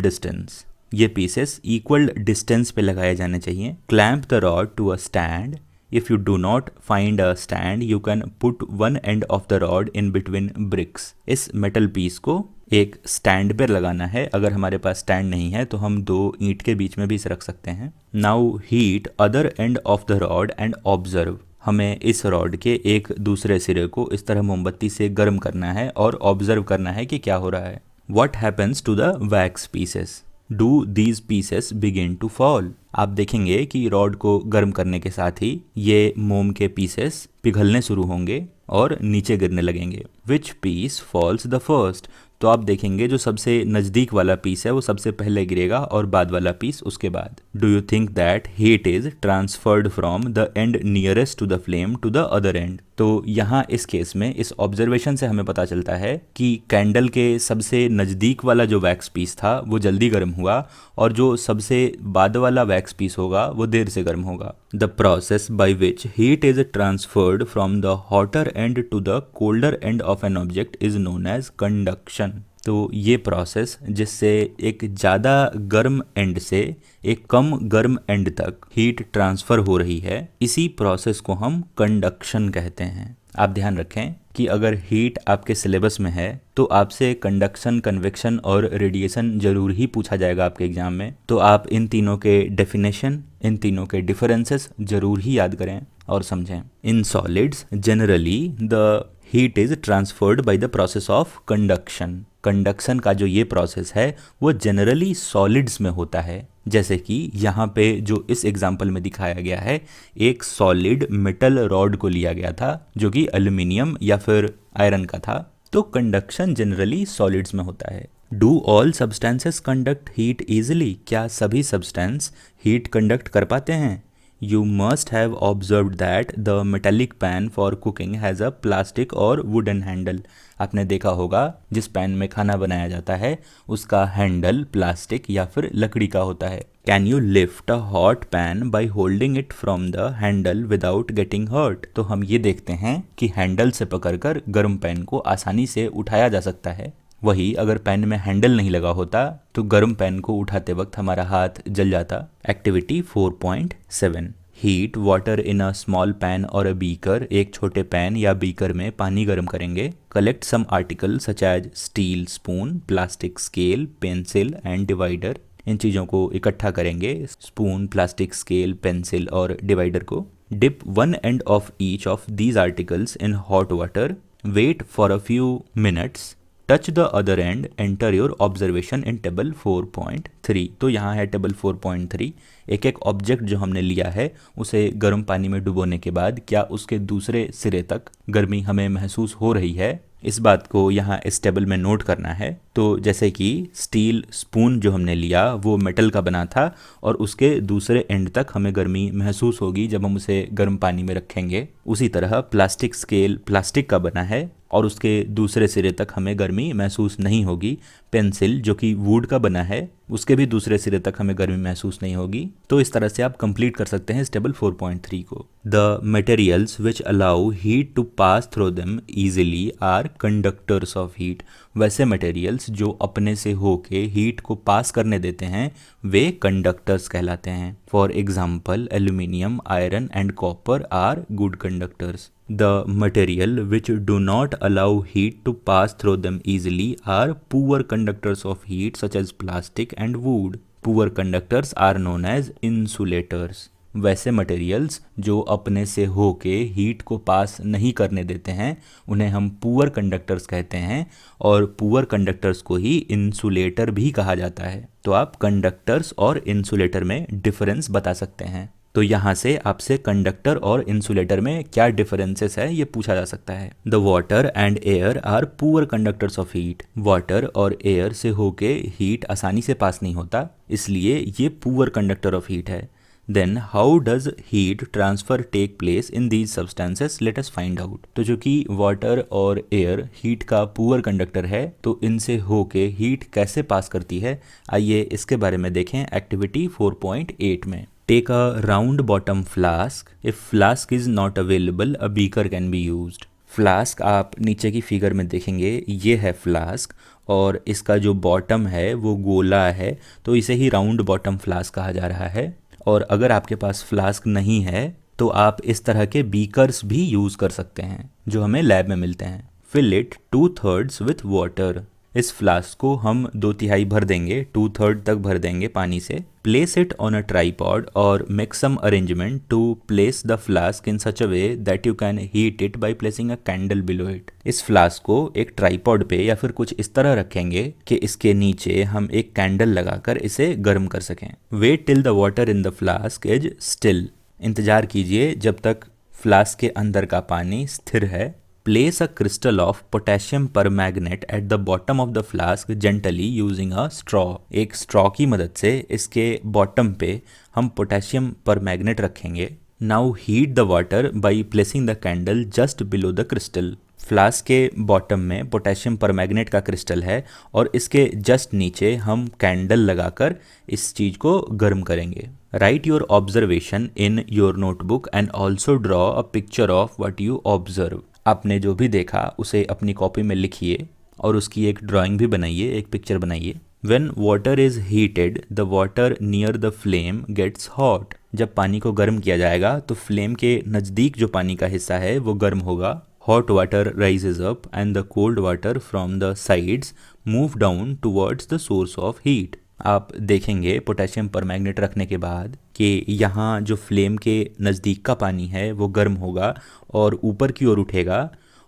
distance. ये पीसेस इक्वल डिस्टेंस पे लगाए जाने चाहिए। Clamp the rod to a stand. If you do not find a stand, you can put one end of the rod in between bricks. इस metal piece को एक stand पर लगाना है। अगर हमारे पास स्टैंड नहीं है तो हम दो ईंट के बीच में भी इसे रख सकते हैं। Now heat other end of the rod and observe. हमें इस रॉड के एक दूसरे सिरे को इस तरह मोमबत्ती से गर्म करना है और ऑब्जर्व करना है कि क्या हो रहा है। What happens to the wax pieces? Do these pieces begin to fall? आप देखेंगे कि रॉड को गर्म करने के साथ ही ये मोम के पीसेस पिघलने शुरू होंगे और नीचे गिरने लगेंगे। Which piece falls the first? तो आप देखेंगे जो सबसे नज़दीक वाला पीस है वो सबसे पहले गिरेगा और बाद वाला पीस उसके बाद। Do you think that heat is transferred from the end nearest to the flame to the other end. तो यहाँ इस केस में इस ऑब्जर्वेशन से हमें पता चलता है कि कैंडल के सबसे नज़दीक वाला जो वैक्स पीस था वो जल्दी गर्म हुआ और जो सबसे बाद वाला वैक्स पीस होगा वो देर से गर्म होगा। The process by which heat is transferred from the hotter end to the colder end of an object is known as conduction. तो ये प्रोसेस जिससे एक ज़्यादा गर्म एंड से एक कम गर्म एंड तक हीट ट्रांसफ़र हो रही है, इसी प्रोसेस को हम कंडक्शन कहते हैं। आप ध्यान रखें कि अगर हीट आपके सिलेबस में है तो आपसे कंडक्शन, कन्वेक्शन और रेडिएशन जरूर ही पूछा जाएगा आपके एग्जाम में। तो आप इन तीनों के डेफिनेशन, इन तीनों के डिफरेंसेस जरूर ही याद करें और समझें। In solids generally the heat is transferred by the process of conduction. Conduction का जो ये प्रोसेस है वो जनरली सॉलिड्स में होता है। जैसे कि यहाँ पे जो इस एग्जाम्पल में दिखाया गया है, एक सॉलिड मेटल रॉड को लिया गया था जो कि एल्यूमिनियम या फिर आयरन का था। तो कंडक्शन जनरली सॉलिड्स में होता है। Do all substances conduct heat easily. क्या सभी सब्सटेंस हीट कंडक्ट कर पाते हैं? You must have observed that the metallic pan for cooking has a plastic और wooden handle। आपने देखा होगा जिस पैन में खाना बनाया जाता है उसका हैंडल प्लास्टिक या फिर लकड़ी का होता है। Can you lift a hot pan by holding it from the handle without getting hurt? तो हम ये देखते हैं कि हैंडल से पकड़कर गर्म पैन को आसानी से उठाया जा सकता है। वही अगर पैन में हैंडल नहीं लगा होता तो गर्म पैन को उठाते वक्त हमारा हाथ जल जाता। Activity 4.7 heat water in a small pan और अ बीकर। एक छोटे पैन या बीकर में पानी गर्म करेंगे। Collect some article such as steel spoon, plastic scale, pencil and divider. इन चीज़ों को इकट्ठा करेंगे, स्पून, प्लास्टिक स्केल, पेंसिल और डिवाइडर को। Dip one end of each of these articles in hot water, wait for a few minutes, touch the other end, enter your observation in table 4.3। तो यहाँ है टेबल 4.3। एक एक object जो हमने लिया है उसे गर्म पानी में डुबोने के बाद क्या उसके दूसरे सिरे तक गर्मी हमें महसूस हो रही है, इस बात को यहाँ इस टेबल में नोट करना है। तो जैसे कि स्टील स्पून जो हमने लिया वो मेटल का बना था और उसके दूसरे एंड तक हमें गर्मी महसूस होगी जब हम उसे गर्म पानी में रखेंगे। उसी तरह प्लास्टिक स्केल प्लास्टिक का बना है और उसके दूसरे सिरे तक हमें गर्मी महसूस नहीं होगी। पेंसिल जो कि वुड का बना है उसके भी दूसरे सिरे तक हमें गर्मी महसूस नहीं होगी। तो इस तरह से आप कंप्लीट कर सकते हैं इस टेबल 4.3 को। The materials which allow heat to pass through them easily are conductors of heat. वैसे मटेरियल्स जो अपने से होके हीट को पास करने देते हैं वे कंडक्टर्स कहलाते हैं। For example aluminium, iron and copper are good conductors. The material which do not allow heat to pass through them easily are poor conductors of heat such as plastic and wood. Poor conductors are known as insulators. वैसे materials जो अपने से होके heat को पास नहीं करने देते हैं उन्हें हम पुअर कंडक्टर्स कहते हैं और पुअर कंडक्टर्स को ही इंसुलेटर भी कहा जाता है। तो आप कंडक्टर्स और इंसुलेटर में डिफरेंस बता सकते हैं। तो यहाँ से आपसे कंडक्टर और इंसुलेटर में क्या डिफरेंसेस है ये पूछा जा सकता है। The water and air are poor conductors of heat. Water और एयर से होके हीट आसानी से पास नहीं होता, इसलिए ये पुअर कंडक्टर ऑफ हीट है। Then how does heat transfer take place in these substances, let us find out. तो जो कि वाटर और एयर हीट का पुअर कंडक्टर है तो इनसे होके हीट कैसे पास करती है, आइए इसके बारे में देखें एक्टिविटी 4.8 में। Take a round bottom flask, if flask is not available a beaker can be used. Flask आप नीचे की फिगर में देखेंगे, ये है फ्लास्क और इसका जो बॉटम है वो गोला है तो इसे ही राउंड बॉटम फ्लास्क कहा जा रहा है। और अगर आपके पास फ्लास्क नहीं है तो आप इस तरह के बीकर्स भी यूज़ कर सकते हैं जो हमें लैब में मिलते हैं। Fill it 2/3 with water. इस फ्लास्क को हम 2/3 भर देंगे, 2/3 तक भर देंगे पानी से। Place it on a tripod और make some arrangement to place the flask in such a way that you can heat it by placing a candle below it. इस फ्लास्क को एक ट्राईपॉड पे या फिर कुछ इस तरह रखेंगे कि इसके नीचे हम एक कैंडल लगाकर इसे गर्म कर सकें। Wait till the water in the flask is still. इंतजार कीजिए जब तक फ्लास्क के अंदर का पानी स्थिर है। Place a crystal of potassium permanganate at the bottom of the flask gently using a straw. एक straw की मदद से इसके bottom पे हम potassium permanganate रखेंगे. Now heat the water by placing the candle just below the crystal. Flask के bottom में पोटेशियम परमैग्नेट का क्रिस्टल है और इसके जस्ट नीचे हम कैंडल लगाकर इस चीज़ को गर्म करेंगे. Right your observation in your notebook and also draw a picture of what you observe. आपने जो भी देखा उसे अपनी कॉपी में लिखिए और उसकी एक ड्राइंग भी बनाइए, एक पिक्चर बनाइए. When water is heated, the water near the flame gets hot. जब पानी को गर्म किया जाएगा तो फ्लेम के नज़दीक जो पानी का हिस्सा है वो गर्म होगा. Hot water rises up and the cold water from the sides move down towards the source of heat. आप देखेंगे पोटेशियम परमैग्नेट रखने के बाद कि यहाँ जो फ्लेम के नज़दीक का पानी है वो गर्म होगा और ऊपर की ओर उठेगा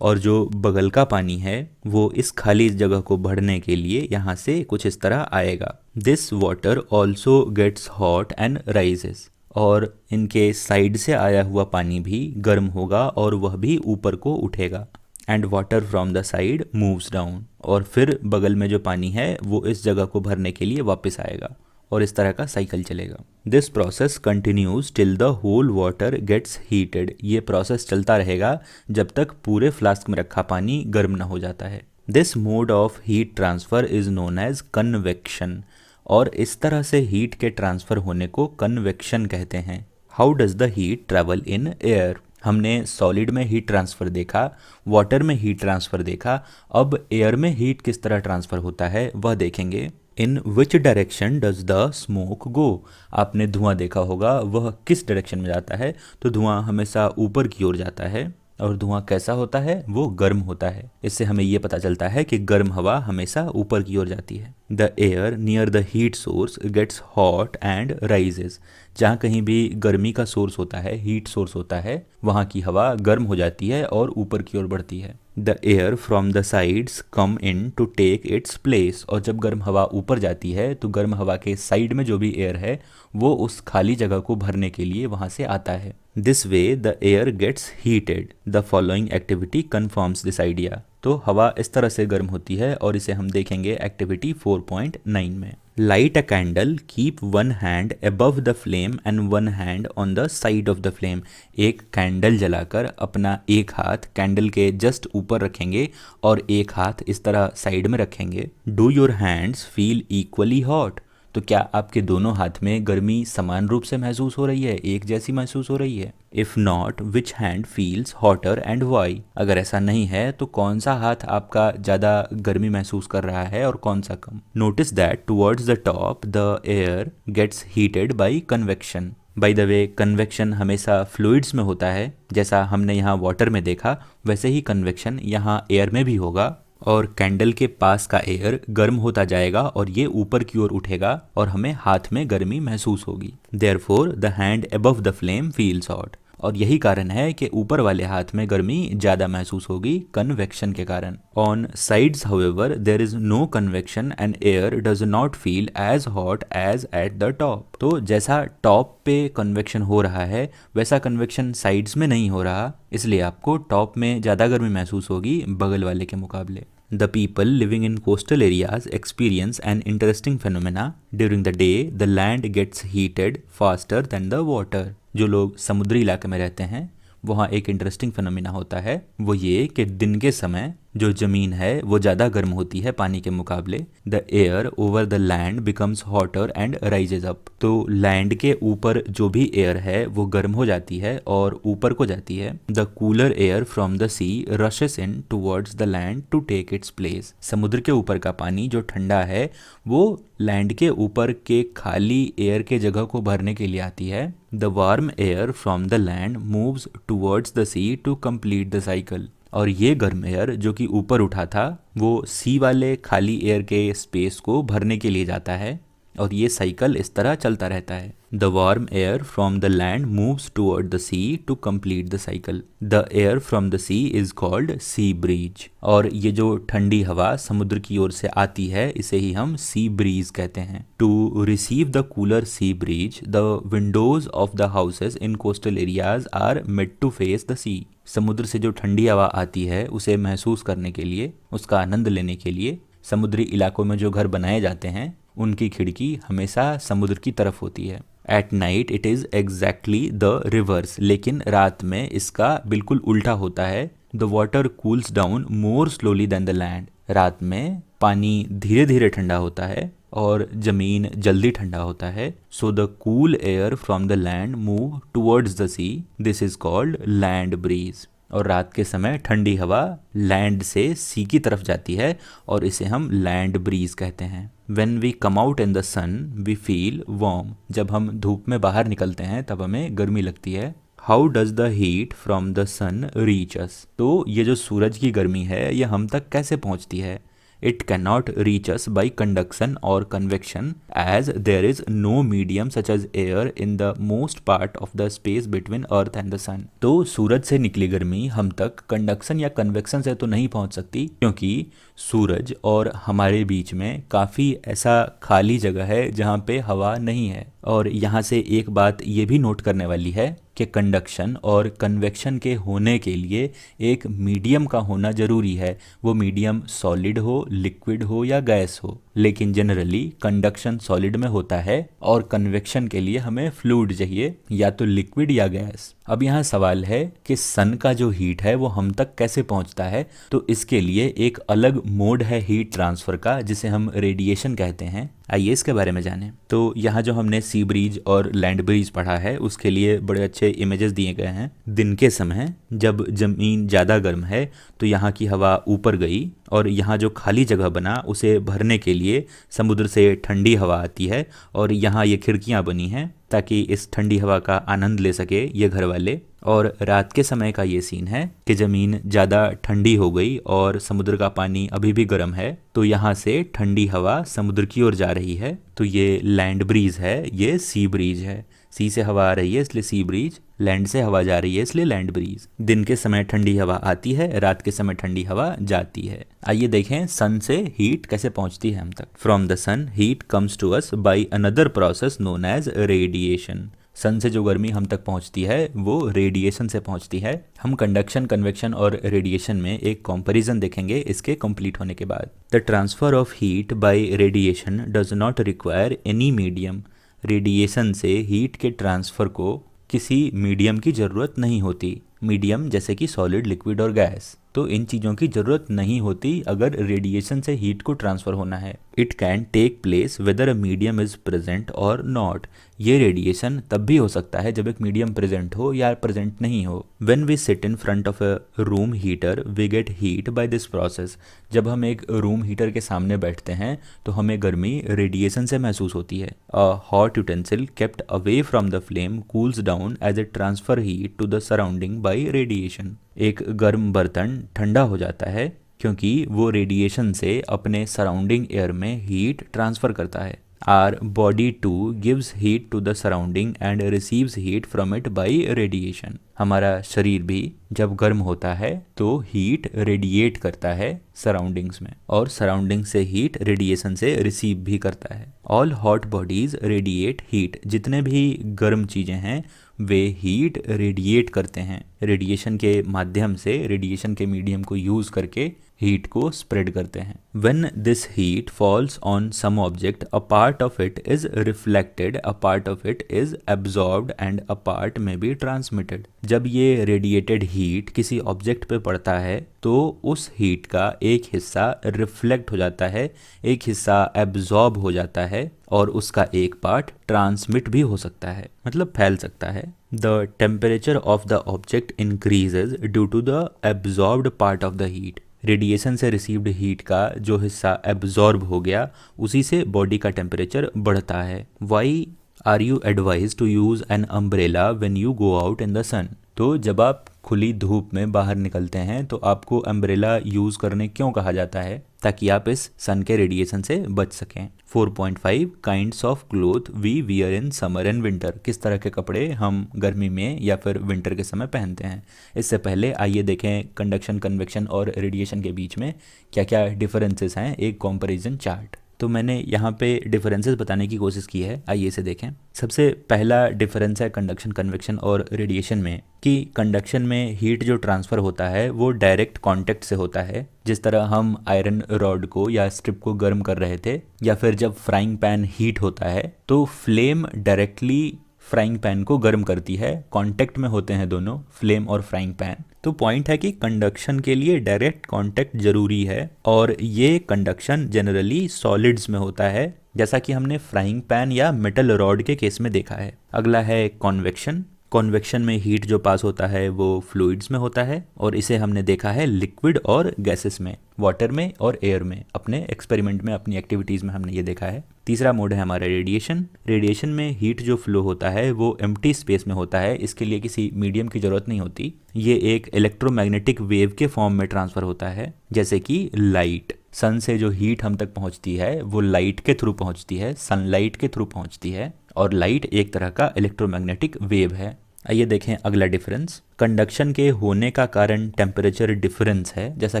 और जो बगल का पानी है वो इस खाली जगह को भरने के लिए यहाँ से कुछ इस तरह आएगा. This water also gets hot and rises. और इनके साइड से आया हुआ पानी भी गर्म होगा और वह भी ऊपर को उठेगा. And water from the side moves down. और फिर बगल में जो पानी है वो इस जगह को भरने के लिए वापस आएगा और इस तरह का साइकिल चलेगा. This process continues till the whole water gets heated. ये प्रोसेस चलता रहेगा जब तक पूरे फ्लास्क में रखा पानी गर्म न हो जाता है. This mode of heat transfer is known as convection. और इस तरह से हीट के ट्रांसफ़र होने को कन्वेक्शन कहते हैं. How does the heat travel in air. हमने सॉलिड में हीट ट्रांसफ़र देखा, वाटर में हीट ट्रांसफ़र देखा, अब एयर में हीट किस तरह ट्रांसफ़र होता है वह देखेंगे. In which direction does the smoke go. आपने धुआं देखा होगा, वह किस डायरेक्शन में जाता है. तो धुआं हमेशा ऊपर की ओर जाता है और धुआं कैसा होता है, वो गर्म होता है. इससे हमें ये पता चलता है कि गर्म हवा हमेशा ऊपर की ओर जाती है. The air near the heat source gets hot and rises. जहाँ कहीं भी गर्मी का सोर्स होता है, हीट सोर्स होता है, वहाँ की हवा गर्म हो जाती है और ऊपर की ओर बढ़ती है. The air from the sides come in to take its place. और जब गर्म हवा ऊपर जाती है तो गर्म हवा के साइड में जो भी एयर है वो उस खाली जगह को भरने के लिए वहाँ से आता है. This way the air gets heated. The following activity confirms this idea. तो हवा इस तरह से गर्म होती है और इसे हम देखेंगे एक्टिविटी 4.9 में. Light a candle, keep one hand above the flame and one hand on the side of the flame. एक कैंडल जलाकर अपना एक हाथ कैंडल के जस्ट ऊपर रखेंगे और एक हाथ इस तरह साइड में रखेंगे. Do your hands feel equally hot. तो क्या आपके दोनों हाथ में गर्मी समान रूप से महसूस हो रही है, एक जैसी महसूस हो रही है. If not which hand feels hotter and why. अगर ऐसा नहीं है तो कौन सा हाथ आपका ज़्यादा गर्मी महसूस कर रहा है और कौन सा कम. Notice that towards the top the air gets heated by convection. By the way convection हमेशा फ्लूइड्स में होता है. जैसा हमने यहाँ वाटर में देखा वैसे ही कन्वेक्शन यहाँ एयर में भी होगा. और कैंडल के पास का एयर गर्म होता जाएगा और ये ऊपर की ओर उठेगा और हमें हाथ में गर्मी महसूस होगी. Therefore the hand above the flame feels hot. और यही कारण है कि ऊपर वाले हाथ में गर्मी ज़्यादा महसूस होगी कन्वेक्शन के कारण. On sides however there is no convection and air does not feel as hot as at the top. तो जैसा टॉप पे कन्वेक्शन हो रहा है वैसा कन्वेक्शन साइड्स में नहीं हो रहा, इसलिए आपको टॉप में ज़्यादा गर्मी महसूस होगी बगल वाले के मुकाबले. The people living in coastal areas experience an interesting phenomena. During the day, the land gets heated faster than the water. जो लोग समुद्री इलाके में रहते हैं वहाँ एक इंटरेस्टिंग फिनोमिना होता है, वो ये कि दिन के समय जो ज़मीन है वो ज़्यादा गर्म होती है पानी के मुकाबले. The air over the land becomes hotter and rises up. तो लैंड के ऊपर जो भी एयर है वो गर्म हो जाती है और ऊपर को जाती है. The cooler air from the sea rushes in towards the land to take its place. समुद्र के ऊपर का पानी जो ठंडा है वो लैंड के ऊपर के खाली एयर के जगह को भरने के लिए आती है. The warm air from the land moves towards the sea to complete the cycle. और ये गर्म एयर जो कि ऊपर उठा था वो सी वाले खाली एयर के स्पेस को भरने के लिए जाता है और ये साइकिल इस तरह चलता रहता है. The warm air from the land moves toward the sea to complete the cycle. The air from the sea is called sea breeze. और ये जो ठंडी हवा समुद्र की ओर से आती है इसे ही हम सी ब्रीज कहते हैं. To receive the cooler sea breeze the windows of the houses in coastal areas are made to face the sea. समुद्र से जो ठंडी हवा आती है उसे महसूस करने के लिए, उसका आनंद लेने के लिए समुद्री इलाकों में जो घर बनाए जाते हैं उनकी खिड़की हमेशा समुद्र की तरफ होती है। At night it is exactly the reverse, लेकिन रात में इसका बिल्कुल उल्टा होता है। The water cools down more slowly than the land. रात में पानी धीरे धीरे ठंडा होता है और जमीन जल्दी ठंडा होता है। So the cool air from the land move towards the sea, this is called land breeze. और रात के समय ठंडी हवा लैंड से सी की तरफ जाती है और इसे हम लैंड ब्रीज कहते हैं। When we come out in the sun, we feel warm. जब हम धूप में बाहर निकलते हैं तब हमें गर्मी लगती है। How does the heat from the sun reach us? तो ये जो सूरज की गर्मी है ये हम तक कैसे पहुंचती है? It cannot reach us by conduction or convection, as there is no medium such as air in the most part of the space between earth and the sun. तो सूरज से निकली गर्मी हम तक कंडक्शन या कन्वेक्शन से तो नहीं पहुंच सकती, क्योंकि सूरज और हमारे बीच में काफ़ी ऐसा खाली जगह है जहाँ पे हवा नहीं है। और यहाँ से एक बात ये भी नोट करने वाली है कि कंडक्शन और कन्वेक्शन के होने के लिए एक मीडियम का होना ज़रूरी है। वो मीडियम सॉलिड हो, लिक्विड हो या गैस हो, लेकिन जनरली कंडक्शन सॉलिड में होता है और कन्वेक्शन के लिए हमें फ्लूइड चाहिए, या तो लिक्विड या गैस। अब यहाँ सवाल है कि सन का जो हीट है वो हम तक कैसे पहुँचता है, तो इसके लिए एक अलग मोड है हीट ट्रांसफ़र का जिसे हम रेडिएशन कहते हैं। आइए इसके बारे में जानें। तो यहाँ जो हमने सी ब्रीज और लैंड ब्रीज पढ़ा है उसके लिए बड़े अच्छे इमेजेस दिए गए हैं। दिन के समय जब ज़मीन ज़्यादा गर्म है तो यहाँ की हवा ऊपर गई और यहाँ जो खाली जगह बना उसे भरने के लिए समुद्र से ठंडी हवा आती है और यहाँ ये खिड़कियाँ बनी हैं ताकि इस ठंडी हवा का आनंद ले सके ये घर वाले। और रात के समय का ये सीन है कि ज़मीन ज़्यादा ठंडी हो गई और समुद्र का पानी अभी भी गर्म है, तो यहाँ से ठंडी हवा समुद्र की ओर जा रही है। तो ये लैंड ब्रीज है, ये सी ब्रीज है। सी से हवा आ रही है इसलिए सी ब्रीज, लैंड से हवा जा रही है इसलिए लैंड ब्रीज। दिन के समय ठंडी हवा आती है, रात के समय ठंडी हवा जाती है। आइए देखें सन से हीट कैसे पहुंचती है हम तक। From the sun heat comes to us by another process known as radiation. Sun से जो गर्मी हम तक पहुंचती है वो रेडिएशन से पहुंचती है। हम कंडक्शन, कन्वेक्शन और रेडिएशन में एक कंपैरिजन देखेंगे इसके कंप्लीट होने के बाद। The transfer of heat bye radiation does not require any medium. Radiation से हीट के ट्रांसफ़र को किसी मीडियम की ज़रूरत नहीं होती। मीडियम जैसे कि सॉलिड, लिक्विड और गैस, तो इन चीज़ों की ज़रूरत नहीं होती अगर रेडिएशन से हीट को ट्रांसफ़र होना है। It can take place whether a medium is present और नॉट। ये रेडिएशन तब भी हो सकता है जब एक मीडियम प्रेजेंट हो या प्रेजेंट नहीं हो। When we sit in front of a room heater we get heat by this process. जब हम एक रूम हीटर के सामने बैठते हैं तो हमें गर्मी रेडिएशन से महसूस होती है। A hot utensil kept away from the flame cools down as it transfer heat to the surrounding by radiation. एक गर्म बर्तन ठंडा हो जाता है क्योंकि वो रेडिएशन से अपने सराउंडिंग एयर में हीट ट्रांसफ़र करता है। Our body too gives heat to the surrounding and receives heat from it by radiation. हमारा शरीर भी जब गर्म होता है तो हीट रेडिएट करता है सराउंडिंग्स में, और सराउंडिंग से हीट रेडिएशन से रिसीव भी करता है। All hot bodies radiate heat. जितने भी गर्म चीज़ें हैं वे हीट रेडिएट करते हैं। रेडिएशन के माध्यम से, रेडिएशन के मीडियम को यूज़ करके हीट को स्प्रेड करते हैं। When this heat falls on some object, a part of it is reflected, a part of it is absorbed and a part may be transmitted. जब ये रेडिएटेड हीट किसी object पे पड़ता है तो उस हीट का एक हिस्सा रिफ्लेक्ट हो जाता है, एक हिस्सा एब्जॉर्ब हो जाता है और उसका एक पार्ट ट्रांसमिट भी हो सकता है, मतलब फैल सकता है। The temperature of the object increases due to the absorbed part of the heat. Radiation से रिसीव्ड हीट का जो हिस्सा एब्जॉर्ब हो गया उसी से बॉडी का टेम्परेचर बढ़ता है। Why are you advised to use an umbrella when you go out in the sun. तो जब आप खुली धूप में बाहर निकलते हैं तो आपको अम्ब्रेला यूज़ करने क्यों कहा जाता है? ताकि आप इस सन के रेडिएशन से बच सकें। 4.5 kinds of cloth we wear in summer and winter. किस तरह के कपड़े हम गर्मी में या फिर विंटर के समय पहनते हैं। इससे पहले आइए देखें कंडक्शन, कन्वेक्शन और रेडिएशन के बीच में क्या क्या डिफरेंसेस हैं, एक कंपैरिजन चार्ट। तो मैंने यहाँ पे डिफरेंसेस बताने की कोशिश की है, आइए इसे देखें। सबसे पहला डिफरेंस है कंडक्शन, कन्वेक्शन और रेडिएशन में, कि कंडक्शन में हीट जो ट्रांसफ़र होता है वो डायरेक्ट कांटेक्ट से होता है। जिस तरह हम आयरन रॉड को या स्ट्रिप को गर्म कर रहे थे, या फिर जब फ्राइंग पैन हीट होता है तो फ्लेम डायरेक्टली फ्राइंग पैन को गर्म करती है, कांटेक्ट में होते हैं दोनों, फ्लेम और फ्राइंग पैन। तो पॉइंट है कि कंडक्शन के लिए डायरेक्ट कांटेक्ट जरूरी है, और ये कंडक्शन जनरली सॉलिड्स में होता है, जैसा कि हमने फ्राइंग पैन या मेटल रॉड के केस में देखा है। अगला है कॉन्वेक्शन। कॉन्वेक्शन में हीट जो पास होता है वो फ्लूइड्स में होता है, और इसे हमने देखा है लिक्विड और गैसेस में, वाटर में और एयर में। अपने एक्सपेरिमेंट में, अपनी एक्टिविटीज़ में हमने ये देखा है। तीसरा मोड है हमारा रेडिएशन। रेडिएशन में हीट जो फ्लो होता है वो एम्प्टी स्पेस में होता है, इसके लिए किसी मीडियम की ज़रूरत नहीं होती। ये एक इलेक्ट्रोमैग्नेटिक वेव के फॉर्म में ट्रांसफ़र होता है, जैसे कि लाइट। सन से जो हीट हम तक पहुंचती है वो लाइट के थ्रू पहुंचती है, सनलाइट के थ्रू पहुंचती है, और लाइट एक तरह का इलेक्ट्रोमैग्नेटिक वेव है। आइए देखें अगला डिफरेंस। कंडक्शन के होने का कारण टेम्परेचर डिफरेंस है, जैसा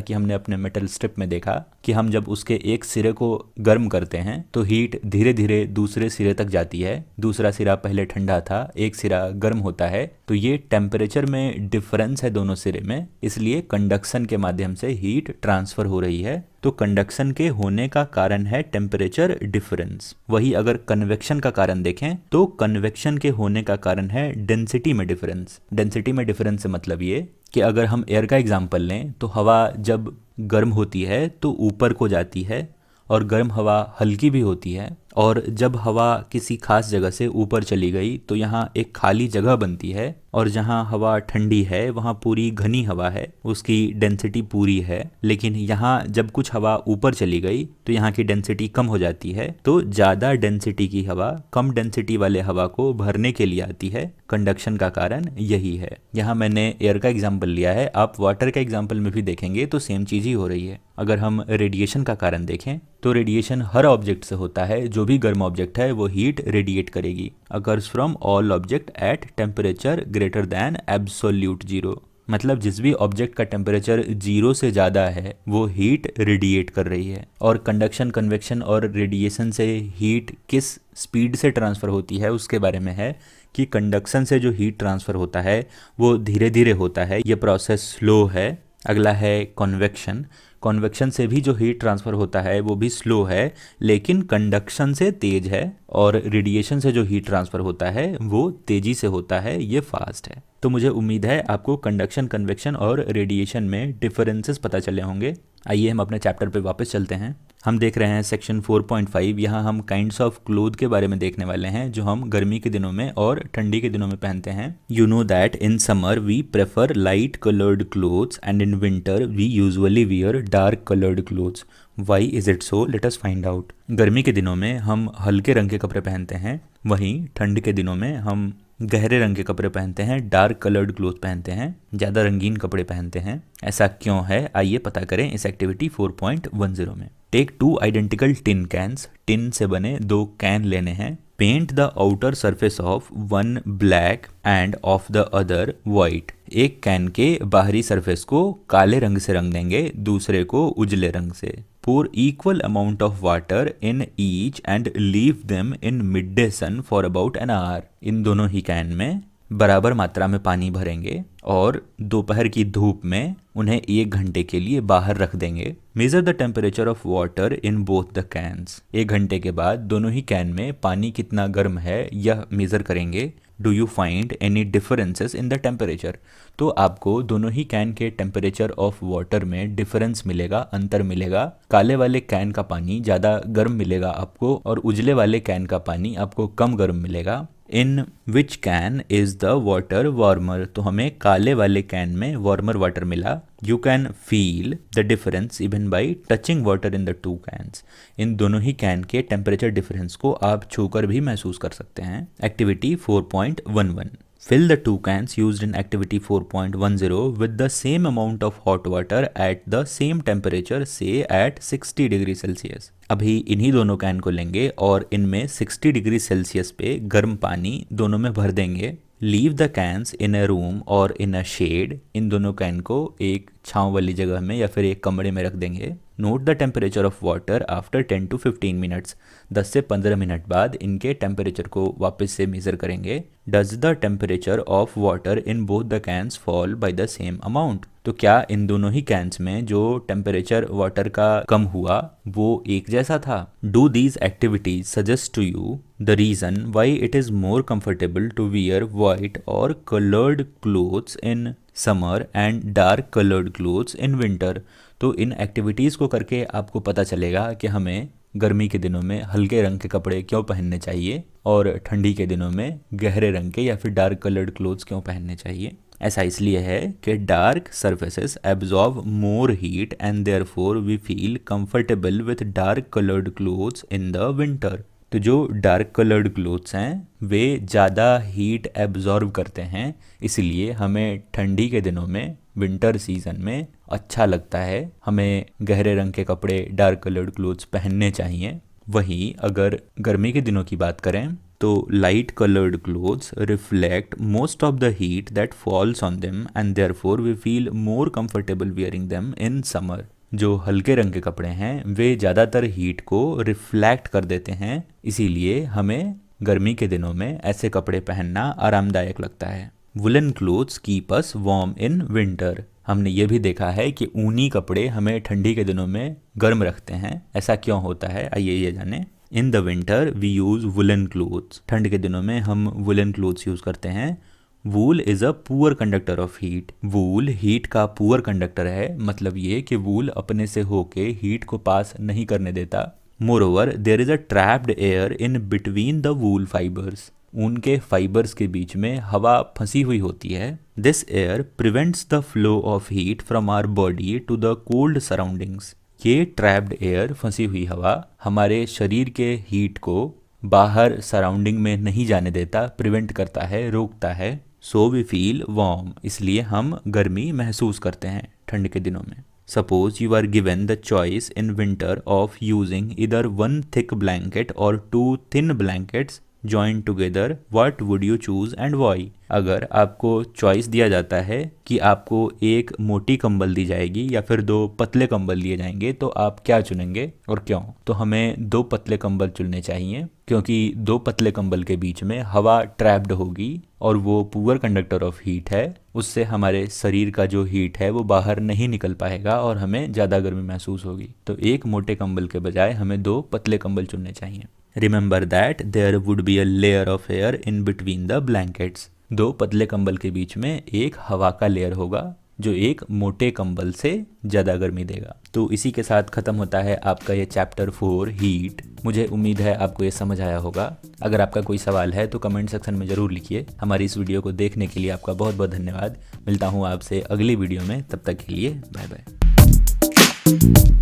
कि हमने अपने मेटल स्ट्रिप में देखा कि हम जब उसके एक सिरे को गर्म करते हैं तो हीट धीरे धीरे दूसरे सिरे तक जाती है। दूसरा सिरा पहले ठंडा था, एक सिरा गर्म होता है, तो ये टेम्परेचर में डिफरेंस है दोनों सिरे में, इसलिए कंडक्शन के माध्यम से हीट ट्रांसफर हो रही है। तो कंडक्शन के होने का कारण है टेम्परेचर डिफरेंस। वही अगर कन्वेक्शन का कारण देखें तो कन्वेक्शन के होने का कारण है डेंसिटी में डिफरेंस। डेंसिटी में डिफरेंस से मतलब ये कि अगर हम एयर का एग्जांपल लें तो हवा जब गर्म होती है तो ऊपर को जाती है, और गर्म हवा हल्की भी होती है, और जब हवा किसी खास जगह से ऊपर चली गई तो यहाँ एक खाली जगह बनती है, और जहाँ हवा ठंडी है वहाँ पूरी घनी हवा है, उसकी डेंसिटी पूरी है। लेकिन यहाँ जब कुछ हवा ऊपर चली गई तो यहाँ की डेंसिटी कम हो जाती है, तो ज़्यादा डेंसिटी की हवा कम डेंसिटी वाले हवा को भरने के लिए आती है। कंडक्शन का कारण यही है। यहाँ मैंने एयर का एग्जाम्पल लिया है, आप वाटर का एग्जाम्पल में भी देखेंगे तो सेम चीज़ ही हो रही है। अगर हम रेडिएशन का कारण देखें तो रेडिएशन हर ऑब्जेक्ट से होता है, जो भी गर्म ऑब्जेक्ट है वो हीट रेडिएट करेगी। Occurs from all object at temperature greater than absolute zero, मतलब जिस भी ऑब्जेक्ट का टेम्परेचर 0 से ज़्यादा है वो हीट रेडिएट कर रही है। और कंडक्शन, कन्वेक्शन और रेडिएशन से हीट किस स्पीड से ट्रांसफ़र होती है उसके बारे में है कि कंडक्शन से जो हीट ट्रांसफ़र होता है वो धीरे धीरे होता है, ये प्रोसेस स्लो है। अगला है कॉन्वेक्शन। कॉन्वेक्शन से भी जो हीट ट्रांसफ़र होता है वो भी स्लो है, लेकिन कंडक्शन से तेज है, और रेडिएशन से जो हीट ट्रांसफ़र होता है वो तेज़ी से होता है, ये फास्ट है। तो मुझे उम्मीद है आपको कंडक्शन, कन्वेक्शन और रेडिएशन में डिफरेंसेस पता चले होंगे। आइए हम अपने चैप्टर पे वापस चलते हैं। हम देख रहे हैं सेक्शन 4.5। यहाँ हम काइंड्स ऑफ क्लोथ के बारे में देखने वाले हैं जो हम गर्मी के दिनों में और ठंडी के दिनों में पहनते हैं। You know that in summer we prefer light coloured clothes and in winter we usually wear dark coloured clothes. Why is it so? Let us find out. गर्मी के दिनों में हम हल्के रंग के कपड़े पहनते हैं, वहीं ठंड के दिनों में हम गहरे रंग के कपड़े पहनते हैं, डार्क कलर्ड क्लोथ पहनते हैं, ज़्यादा रंगीन कपड़े पहनते हैं। ऐसा क्यों है, आइए पता करें इस एक्टिविटी 4.10 में। Take 2 identical tin cans. Tin से बने 2 कैन लेने हैं। Paint the outer surface of one black and of the other white. एक कैन के बाहरी सरफेस को काले रंग से रंग देंगे, दूसरे को उजले रंग से। Pour equal amount of water in each and leave them in midday sun for about an hour. इन दोनों ही कैन में बराबर मात्रा में पानी भरेंगे और दोपहर की धूप में उन्हें 1 घंटे के लिए बाहर रख देंगे। Major the temperature of water in both the cans. 1 घंटे के बाद दोनों ही कैन में पानी कितना गर्म है यह मेजर करेंगे। Do you find any differences in the temperature? तो आपको दोनों ही कैन के टेम्परेचर ऑफ वाटर में डिफरेंस मिलेगा, अंतर मिलेगा। काले वाले कैन का पानी ज़्यादा गर्म मिलेगा आपको, और उजले वाले कैन का पानी आपको कम गर्म मिलेगा। In which can is the water warmer? तो हमें काले वाले कैन में वार्मर वाटर मिला। You can feel the difference even by touching water in the 2 cans. इन दोनों ही कैन के टेम्परेचर डिफरेंस को आप छूकर भी महसूस कर सकते हैं। Activity 4.11। Fill the 2 cans used in activity 4.10 with the same amount of hot water at the same temperature, say at 60 degree Celsius. अभी इन्हीं दोनों कैन को लेंगे और इनमें 60 डिग्री सेल्सियस पे गर्म पानी दोनों में भर देंगे। Leave the cans in a room और इन अ शेड। इन दोनों कैन को एक छांव वाली जगह में या फिर एक कमरे में रख देंगे। Note the temperature of water after 10 to 15 minutes. 10 से 15 मिनट बाद इनके टेम्परेचर को वापस से मेज़र करेंगे। Does the temperature of water in both the cans fall by the same amount. तो क्या इन दोनों ही कैंस में जो टेम्परेचर वाटर का कम हुआ वो एक जैसा था। Do these activities suggest to you the reason why it is more comfortable to wear white or coloured clothes in summer and dark coloured clothes in winter. तो इन एक्टिविटीज़ को करके आपको पता चलेगा कि हमें गर्मी के दिनों में हल्के रंग के कपड़े क्यों पहनने चाहिए और ठंडी के दिनों में गहरे रंग के या फिर डार्क कलर्ड क्लोथ्स क्यों पहनने चाहिए। ऐसा इसलिए है कि dark surfaces absorb more heat and therefore we feel comfortable with dark coloured clothes in the winter. तो जो डार्क कलर्ड क्लोथ्स हैं वे ज़्यादा हीट एब्जॉर्ब करते हैं, इसलिए हमें ठंडी के दिनों में विंटर सीजन में अच्छा लगता है, हमें गहरे रंग के कपड़े डार्क कलर्ड क्लोथ्स पहनने चाहिए। वहीं अगर गर्मी के दिनों की बात करें तो light coloured clothes reflect most of the heat that falls on them and therefore we feel more comfortable wearing them in summer. जो हल्के रंग के कपड़े हैं वे ज़्यादातर हीट को रिफ्लेक्ट कर देते हैं, इसीलिए हमें गर्मी के दिनों में ऐसे कपड़े पहनना आरामदायक लगता है। Woollen clothes keep us warm in winter. हमने ये भी देखा है कि ऊनी कपड़े हमें ठंडी के दिनों में गर्म रखते हैं। ऐसा क्यों होता है, आइए ये जानें। In the winter we use woollen clothes. ठंड के दिनों में हम वुलन क्लोथ्स यूज़ करते हैं। Wool is a poor conductor of heat. Wool heat का पुअर कंडक्टर है, मतलब ये कि वूल अपने से होके हीट को पास नहीं करने देता। Moreover there is a trapped air in between the wool fibres. ऊन के फाइबर्स के बीच में हवा फंसी हुई होती है। This air prevents the flow of heat from our body to the cold surroundings. ये ट्रैप्ड एयर, फंसी हुई हवा, हमारे शरीर के हीट को बाहर सराउंडिंग में नहीं जाने देता, प्रिवेंट करता है, रोकता है। सो वी फील वार्म, इसलिए हम गर्मी महसूस करते हैं ठंड के दिनों में। Suppose you are given the choice in winter of using either one thick blanket और two thin blankets join together, what would you choose and why. अगर आपको चॉइस दिया जाता है कि आपको एक मोटी कंबल दी जाएगी या फिर दो पतले कंबल दिए जाएंगे तो आप क्या चुनेंगे और क्यों। तो हमें दो पतले कंबल चुनने चाहिए, क्योंकि दो पतले कंबल के बीच में हवा ट्रैप्ड होगी और वो पुअर कंडक्टर ऑफ हीट है, उससे हमारे शरीर का जो हीट है वो बाहर नहीं निकल पाएगा और हमें ज़्यादा गर्मी महसूस होगी। तो एक मोटे कंबल के बजाय हमें दो पतले कंबल चुनने चाहिए। Remember that there would be a layer of air in between the blankets. दो पतले कंबल के बीच में एक हवा का लेयर होगा जो एक मोटे कंबल से ज़्यादा गर्मी देगा। तो इसी के साथ ख़त्म होता है आपका ये चैप्टर 4 हीट। मुझे उम्मीद है आपको ये समझ आया होगा। अगर आपका कोई सवाल है तो कमेंट सेक्शन में ज़रूर लिखिए। हमारी इस वीडियो को देखने के लिए आपका बहुत बहुत धन्यवाद। मिलता हूँ आपसे अगली वीडियो में, तब तक के लिए बाय बाय।